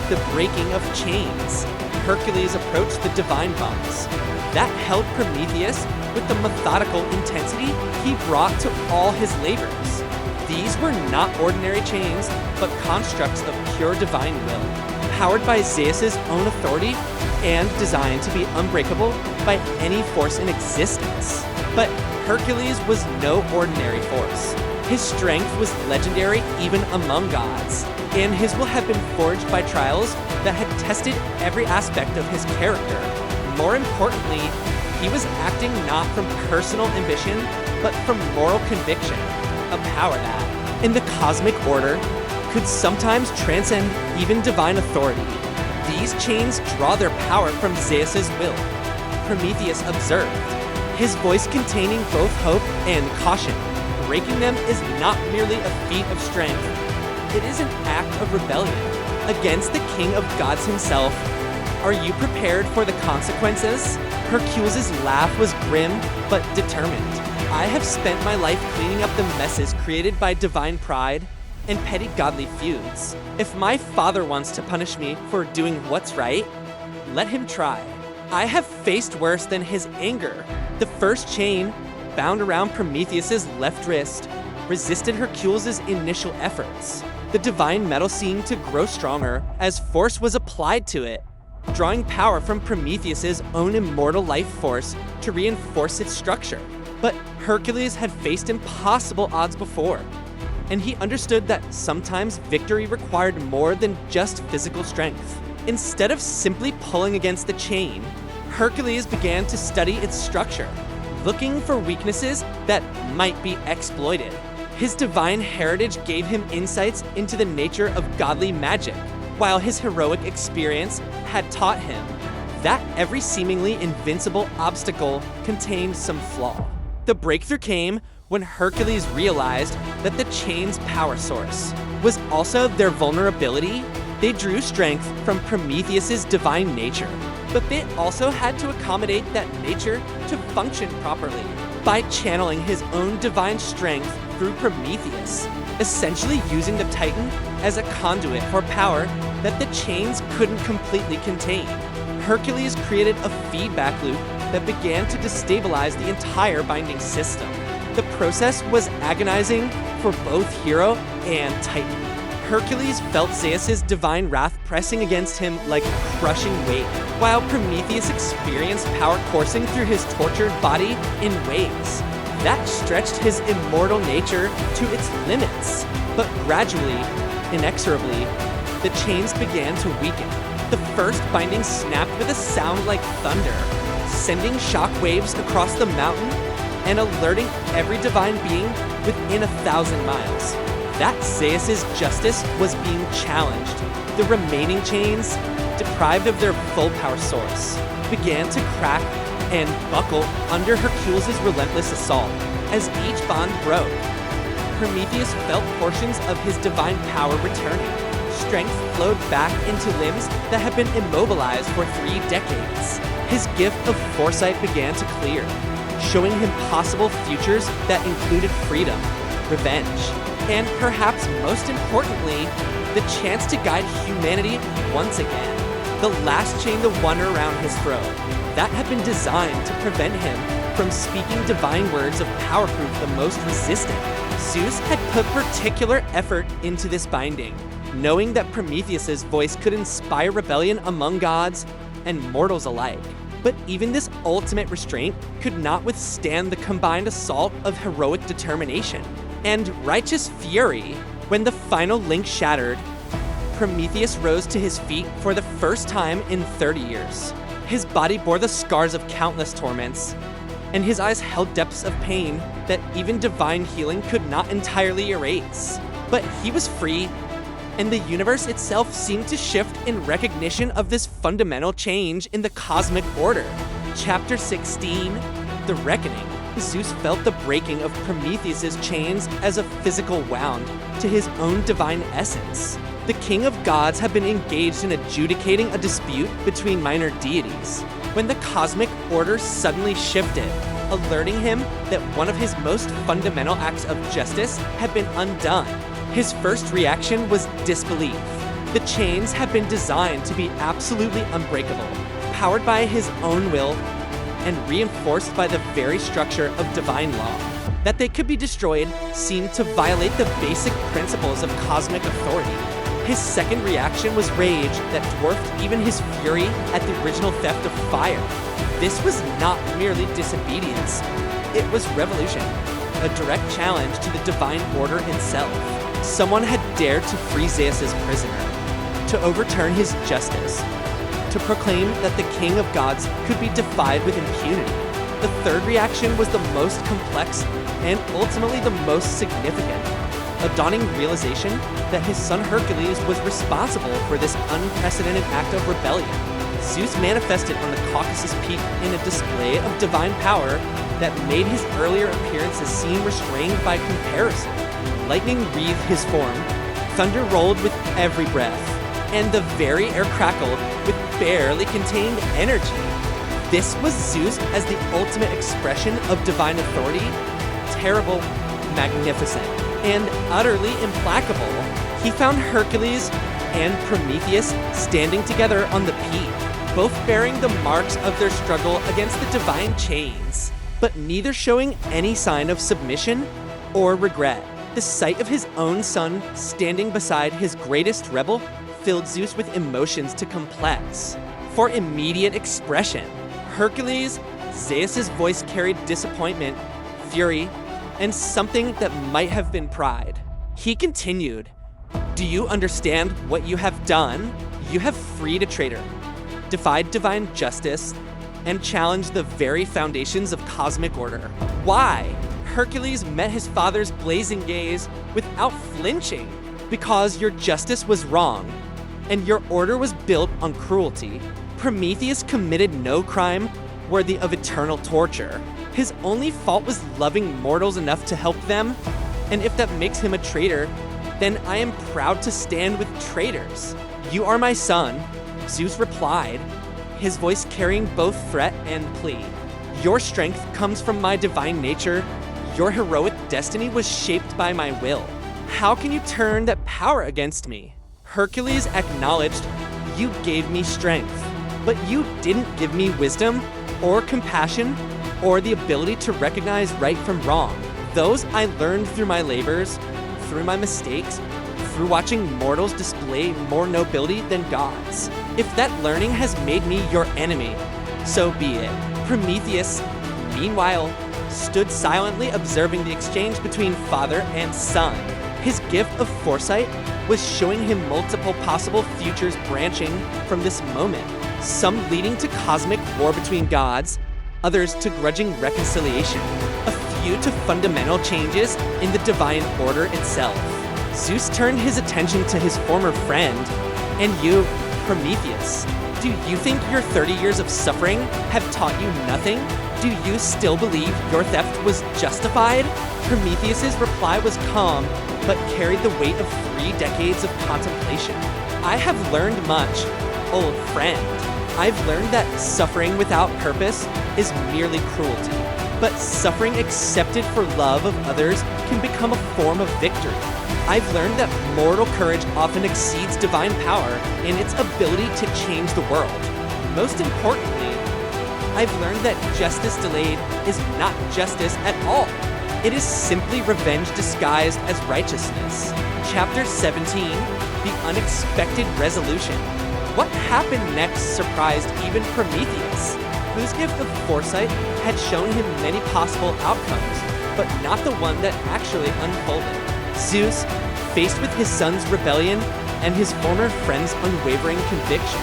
The Breaking of Chains. Hercules approached the divine bonds that held Prometheus with the methodical intensity he brought to all his labors. These were not ordinary chains, but constructs of pure divine will, powered by Zeus's own authority and designed to be unbreakable by any force in existence. But Hercules was no ordinary force. His strength was legendary even among gods, and his will had been forged by trials that had tested every aspect of his character. More importantly, he was acting not from personal ambition, but from moral conviction, a power that, in the cosmic order, could sometimes transcend even divine authority. These chains draw their power from Zeus's will, Prometheus observed, his voice containing both hope and caution. Breaking them is not merely a feat of strength, it is an act of rebellion against the king of gods himself. Are you prepared for the consequences? Hercules' laugh was grim but determined. I have spent my life cleaning up the messes created by divine pride and petty godly feuds. If my father wants to punish me for doing what's right, let him try. I have faced worse than his anger. The first chain, bound around Prometheus' left wrist, resisted Hercules' initial efforts. The divine metal seemed to grow stronger as force was applied to it, drawing power from Prometheus' own immortal life force to reinforce its structure. But Hercules had faced impossible odds before, and he understood that sometimes victory required more than just physical strength. Instead of simply pulling against the chain, Hercules began to study its structure, looking for weaknesses that might be exploited. His divine heritage gave him insights into the nature of godly magic, while his heroic experience had taught him that every seemingly invincible obstacle contained some flaw. The breakthrough came when Hercules realized that the chain's power source was also their vulnerability. They drew strength from Prometheus' divine nature, but they also had to accommodate that nature to function properly by channeling his own divine strength through Prometheus, essentially using the Titan as a conduit for power that the chains couldn't completely contain. Hercules created a feedback loop that began to destabilize the entire binding system. The process was agonizing for both hero and Titan. Hercules felt Zeus's divine wrath pressing against him like a crushing weight, while Prometheus experienced power coursing through his tortured body in waves that stretched his immortal nature to its limits. But gradually, inexorably, the chains began to weaken. The first binding snapped with a sound like thunder, sending shock waves across the mountain and alerting every divine being within 1,000 miles that Zeus's justice was being challenged. The remaining chains, deprived of their full power source, began to crack and buckle under Hercules' relentless assault. As each bond broke, Prometheus felt portions of his divine power returning. Strength flowed back into limbs that had been immobilized for 3 decades. His gift of foresight began to clear, showing him possible futures that included freedom, revenge, and perhaps most importantly, the chance to guide humanity once again. The last chain to wander around his throat, that had been designed to prevent him from speaking divine words of power-proof the most resistant. Zeus had put particular effort into this binding, knowing that Prometheus' voice could inspire rebellion among gods and mortals alike. But even this ultimate restraint could not withstand the combined assault of heroic determination and righteous fury. When the final link shattered, Prometheus rose to his feet for the first time in 30 years. His body bore the scars of countless torments, and his eyes held depths of pain that even divine healing could not entirely erase. But he was free, and the universe itself seemed to shift in recognition of this fundamental change in the cosmic order. Chapter 16, The Reckoning. Zeus felt the breaking of Prometheus' chains as a physical wound to his own divine essence. The king of gods had been engaged in adjudicating a dispute between minor deities when the cosmic order suddenly shifted, alerting him that one of his most fundamental acts of justice had been undone. His first reaction was disbelief. The chains had been designed to be absolutely unbreakable, powered by his own will and reinforced by the very structure of divine law. That they could be destroyed seemed to violate the basic principles of cosmic authority. His second reaction was rage that dwarfed even his fury at the original theft of fire. This was not merely disobedience, it was revolution, a direct challenge to the divine order itself. Someone had dared to free Zeus's prisoner, to overturn his justice, to proclaim that the king of gods could be defied with impunity. The third reaction was the most complex and ultimately the most significant. A dawning realization that his son Hercules was responsible for this unprecedented act of rebellion. Zeus manifested on the Caucasus Peak in a display of divine power that made his earlier appearances seem restrained by comparison. Lightning wreathed his form, thunder rolled with every breath, and the very air crackled with barely contained energy. This was Zeus as the ultimate expression of divine authority, terrible, magnificent, and utterly implacable. He found Hercules and Prometheus standing together on the peak, both bearing the marks of their struggle against the divine chains, but neither showing any sign of submission or regret. The sight of his own son standing beside his greatest rebel filled Zeus with emotions too complex for immediate expression. Hercules, Zeus's voice carried disappointment, fury, and something that might have been pride. He continued, "Do you understand what you have done? You have freed a traitor, defied divine justice, and challenged the very foundations of cosmic order. Why?" Hercules met his father's blazing gaze without flinching. "Because your justice was wrong, and your order was built on cruelty. Prometheus committed no crime worthy of eternal torture. His only fault was loving mortals enough to help them, and if that makes him a traitor, then I am proud to stand with traitors. You are my son," Zeus replied, his voice carrying both threat and plea. "Your strength comes from my divine nature. Your heroic destiny was shaped by my will. How can you turn that power against me?" Hercules acknowledged, "You gave me strength, but you didn't give me wisdom or compassion or the ability to recognize right from wrong. Those I learned through my labors, through my mistakes, through watching mortals display more nobility than gods. If that learning has made me your enemy, so be it." Prometheus, meanwhile, stood silently observing the exchange between father and son. His gift of foresight was showing him multiple possible futures branching from this moment, some leading to cosmic war between gods, others to grudging reconciliation, a few to fundamental changes in the divine order itself. Zeus turned his attention to his former friend, "And you, Prometheus, do you think your 30 years of suffering have taught you nothing? Do you still believe your theft was justified?" Prometheus's reply was calm, but carried the weight of 3 decades of contemplation. "I have learned much, old friend. I've learned that suffering without purpose is merely cruelty, but suffering accepted for love of others can become a form of victory. I've learned that mortal courage often exceeds divine power in its ability to change the world. Most importantly, I've learned that justice delayed is not justice at all. It is simply revenge disguised as righteousness." Chapter 17, The Unexpected Resolution. What happened next surprised even Prometheus, whose gift of foresight had shown him many possible outcomes, but not the one that actually unfolded. Zeus, faced with his son's rebellion and his former friend's unwavering conviction,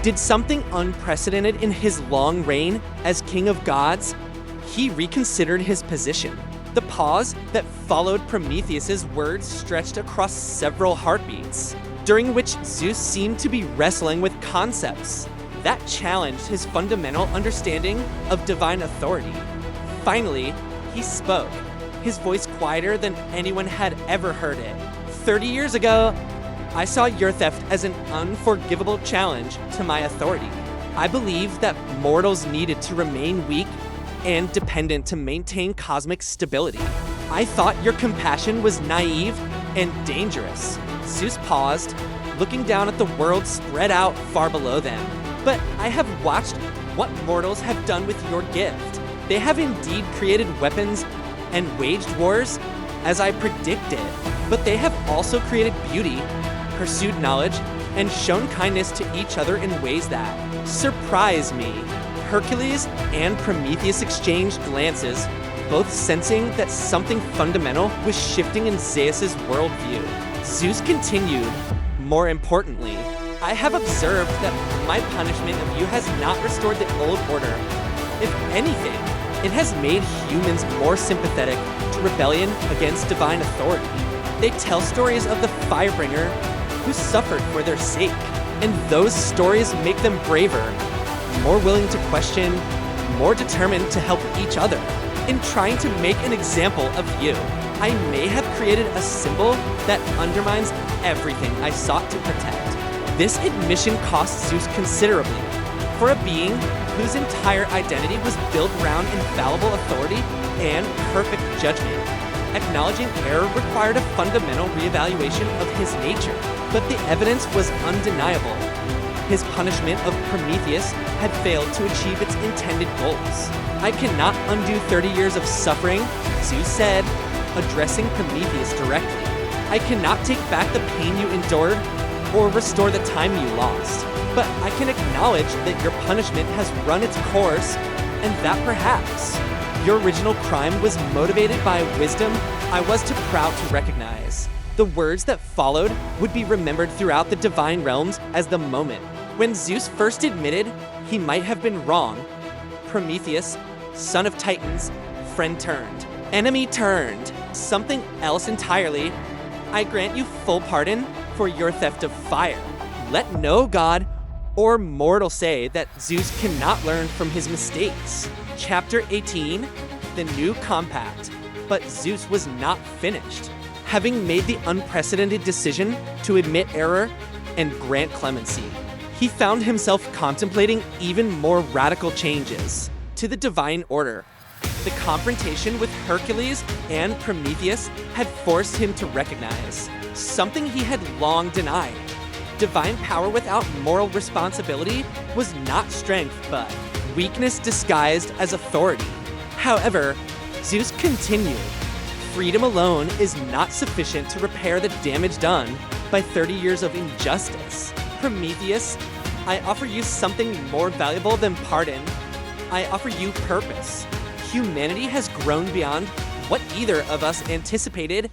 did something unprecedented in his long reign as king of gods. He reconsidered his position. The pause that followed Prometheus's words stretched across several heartbeats, during which Zeus seemed to be wrestling with concepts that challenged his fundamental understanding of divine authority. Finally, he spoke, his voice quieter than anyone had ever heard it. 30 years ago, I saw your theft as an unforgivable challenge to my authority. I believed that mortals needed to remain weak and dependent to maintain cosmic stability. I thought your compassion was naive and dangerous." Zeus paused, looking down at the world spread out far below them. "But I have watched what mortals have done with your gift. They have indeed created weapons and waged wars, as I predicted, but they have also created beauty pursued knowledge, and shown kindness to each other in ways that surprise me. Hercules and Prometheus exchanged glances, both sensing that something fundamental was shifting in Zeus's worldview. Zeus continued, "More importantly, I have observed that my punishment of you has not restored the old order. If anything, it has made humans more sympathetic to rebellion against divine authority. They tell stories of the Firebringer who suffered for their sake, and those stories make them braver, more willing to question, more determined to help each other. In trying to make an example of you, I may have created a symbol that undermines everything I sought to protect." This admission cost Zeus considerably. For a being whose entire identity was built around infallible authority and perfect judgment, acknowledging error required a fundamental reevaluation of his nature. But the evidence was undeniable. His punishment of Prometheus had failed to achieve its intended goals. "I cannot undo 30 years of suffering," Zeus said, addressing Prometheus directly. "I cannot take back the pain you endured or restore the time you lost. But I can acknowledge that your punishment has run its course, and that perhaps your original crime was motivated by wisdom I was too proud to recognize." The words that followed would be remembered throughout the divine realms as the moment when Zeus first admitted he might have been wrong. Prometheus, son of Titans, friend turned, enemy turned, something else entirely. "I grant you full pardon for your theft of fire. Let no god or mortal say that Zeus cannot learn from his mistakes." Chapter 18, the new compact. But Zeus was not finished. Having made the unprecedented decision to admit error and grant clemency, he found himself contemplating even more radical changes to the divine order. The confrontation with Hercules and Prometheus had forced him to recognize something he had long denied. Divine power without moral responsibility was not strength, but weakness disguised as authority. However, Zeus continued, "Freedom alone is not sufficient to repair the damage done by 30 years of injustice. Prometheus, I offer you something more valuable than pardon. I offer you purpose. Humanity has grown beyond what either of us anticipated.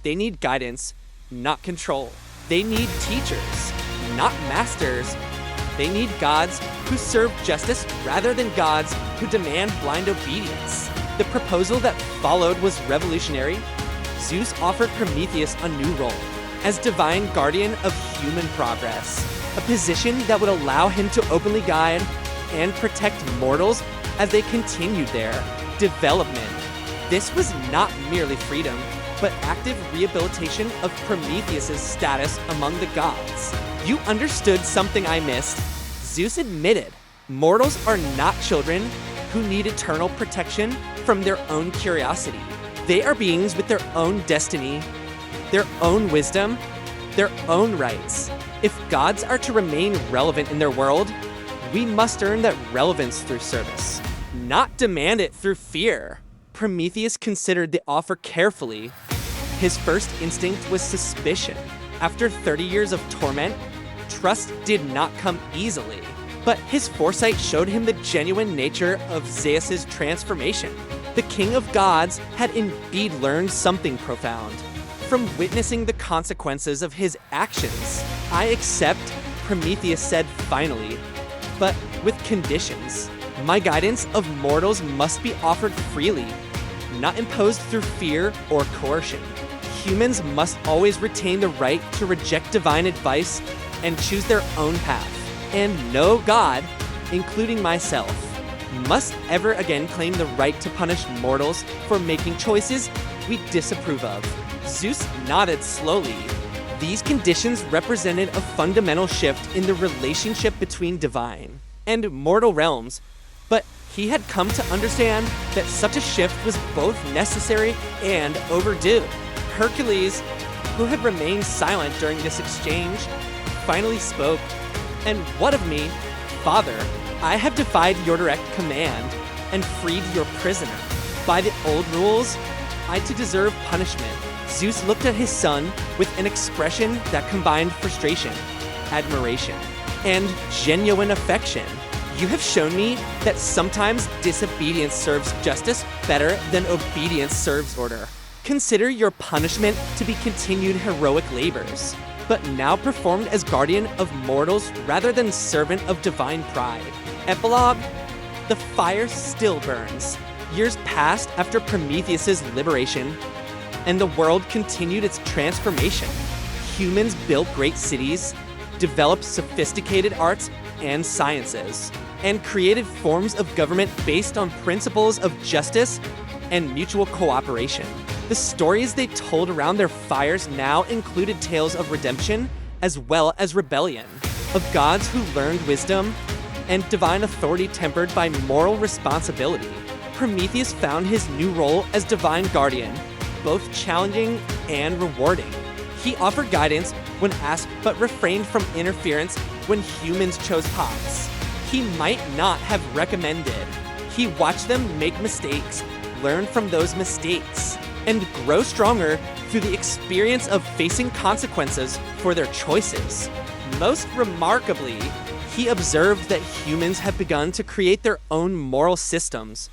They need guidance, not control. They need teachers, not masters. They need gods who serve justice rather than gods who demand blind obedience." The proposal that followed was revolutionary. Zeus offered Prometheus a new role as divine guardian of human progress, a position that would allow him to openly guide and protect mortals as they continued their development. This was not merely freedom, but active rehabilitation of Prometheus's status among the gods. "You understood something I missed," Zeus admitted. "Mortals are not children who need eternal protection from their own curiosity. They are beings with their own destiny, their own wisdom, their own rights. If gods are to remain relevant in their world, we must earn that relevance through service, not demand it through fear." Prometheus considered the offer carefully. His first instinct was suspicion. After 30 years of torment, trust did not come easily. But his foresight showed him the genuine nature of Zeus's transformation. The king of gods had indeed learned something profound from witnessing the consequences of his actions. "I accept," Prometheus said finally, "but with conditions. My guidance of mortals must be offered freely, not imposed through fear or coercion. Humans must always retain the right to reject divine advice and choose their own path. And no god, including myself, must ever again claim the right to punish mortals for making choices we disapprove of." Zeus nodded slowly. These conditions represented a fundamental shift in the relationship between divine and mortal realms, but he had come to understand that such a shift was both necessary and overdue. Hercules, who had remained silent during this exchange, finally spoke. "And what of me? Father, I have defied your direct command and freed your prisoner. By the old rules, I to deserve punishment? Zeus looked at his son with an expression that combined frustration, admiration, and genuine affection. You have shown me that sometimes disobedience serves justice better than obedience serves order. Consider your punishment to be continued heroic labors, but now performed as guardian of mortals rather than servant of divine pride. Epilogue: the fire still burns. Years passed after Prometheus's liberation, and the world continued its transformation. Humans built great cities, developed sophisticated arts and sciences, and created forms of government based on principles of justice and mutual cooperation. The stories they told around their fires now included tales of redemption as well as rebellion, of gods who learned wisdom and divine authority tempered by moral responsibility. Prometheus found his new role as divine guardian, both challenging and rewarding. He offered guidance when asked but refrained from interference when humans chose paths he might not have recommended. He watched them make mistakes, learn from those mistakes, and grow stronger through the experience of facing consequences for their choices. Most remarkably, he observed that humans have begun to create their own moral systems,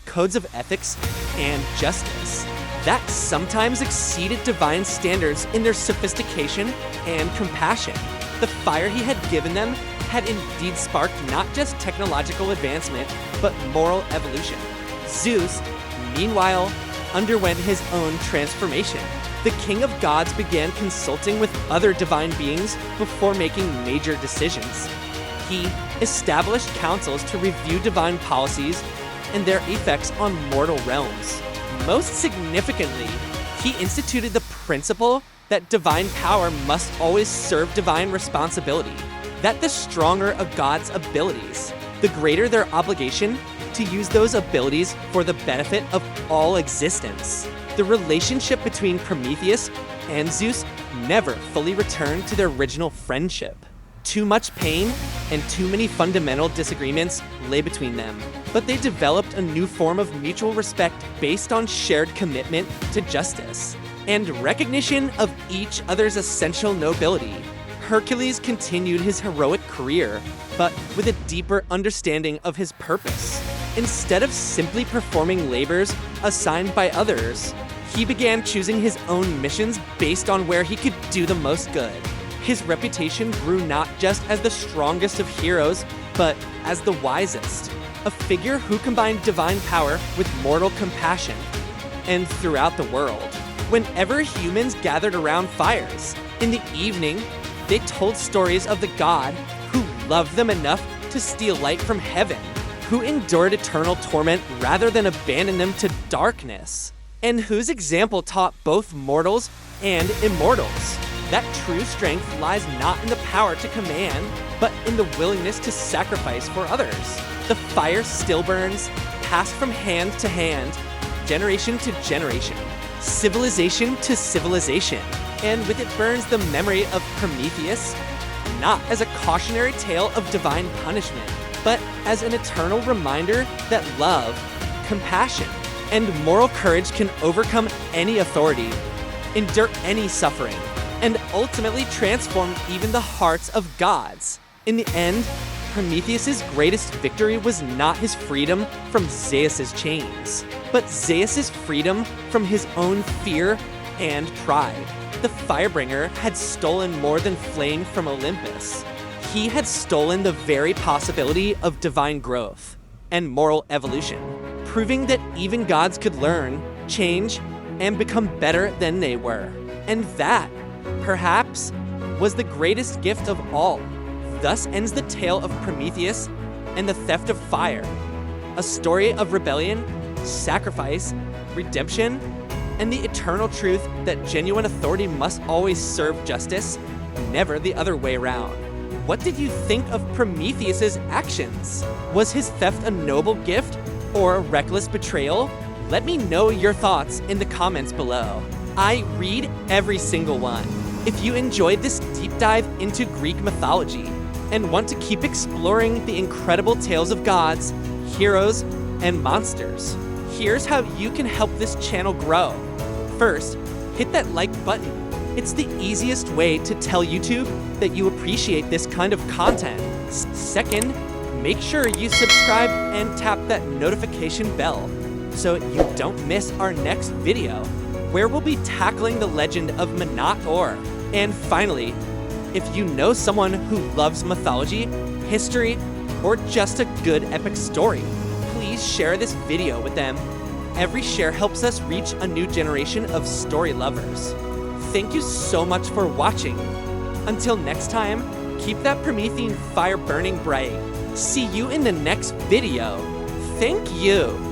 codes of ethics, and justice that sometimes exceeded divine standards in their sophistication and compassion. The fire he had given them had indeed sparked not just technological advancement, but moral evolution. Zeus, meanwhile, underwent his own transformation. The king of gods began consulting with other divine beings before making major decisions. He established councils to review divine policies and their effects on mortal realms. Most significantly, he instituted the principle that divine power must always serve divine responsibility, that the stronger a god's abilities, the greater their obligation to use those abilities for the benefit of all existence. The relationship between Prometheus and Zeus never fully returned to their original friendship. Too much pain and too many fundamental disagreements lay between them, but they developed a new form of mutual respect based on shared commitment to justice and recognition of each other's essential nobility. Hercules continued his heroic career, but with a deeper understanding of his purpose. Instead of simply performing labors assigned by others, he began choosing his own missions based on where he could do the most good. His reputation grew not just as the strongest of heroes, but as the wisest, a figure who combined divine power with mortal compassion. And throughout the world, whenever humans gathered around fires, in the evening, they told stories of the god who loved them enough to steal light from heaven, who endured eternal torment rather than abandon them to darkness, and whose example taught both mortals and immortals that true strength lies not in the power to command, but in the willingness to sacrifice for others. The fire still burns, passed from hand to hand, generation to generation, civilization to civilization, and with it burns the memory of Prometheus, not as a cautionary tale of divine punishment, but as an eternal reminder that love, compassion, and moral courage can overcome any authority, endure any suffering, and ultimately transform even the hearts of gods. In the end, Prometheus's greatest victory was not his freedom from Zeus's chains, but Zeus's freedom from his own fear and pride. The Firebringer had stolen more than flame from Olympus. He had stolen the very possibility of divine growth and moral evolution, proving that even gods could learn, change, and become better than they were. And that, perhaps, was the greatest gift of all. Thus ends the tale of Prometheus and the theft of fire, a story of rebellion, sacrifice, redemption, and the eternal truth that genuine authority must always serve justice, never the other way around. What did you think of Prometheus's actions? Was his theft a noble gift or a reckless betrayal? Let me know your thoughts in the comments below. I read every single one. If you enjoyed this deep dive into Greek mythology and want to keep exploring the incredible tales of gods, heroes, and monsters, Here's how you can help this channel grow. First, hit that like button. It's the easiest way to tell YouTube that you appreciate this kind of content. Second, make sure you subscribe and tap that notification bell so you don't miss our next video, where we'll be tackling the legend of Minotaur. And finally, if you know someone who loves mythology, history, or just a good epic story, please share this video with them. Every share helps us reach a new generation of story lovers. Thank you so much for watching. Until next time, keep that Promethean fire burning bright. See you in the next video. Thank you.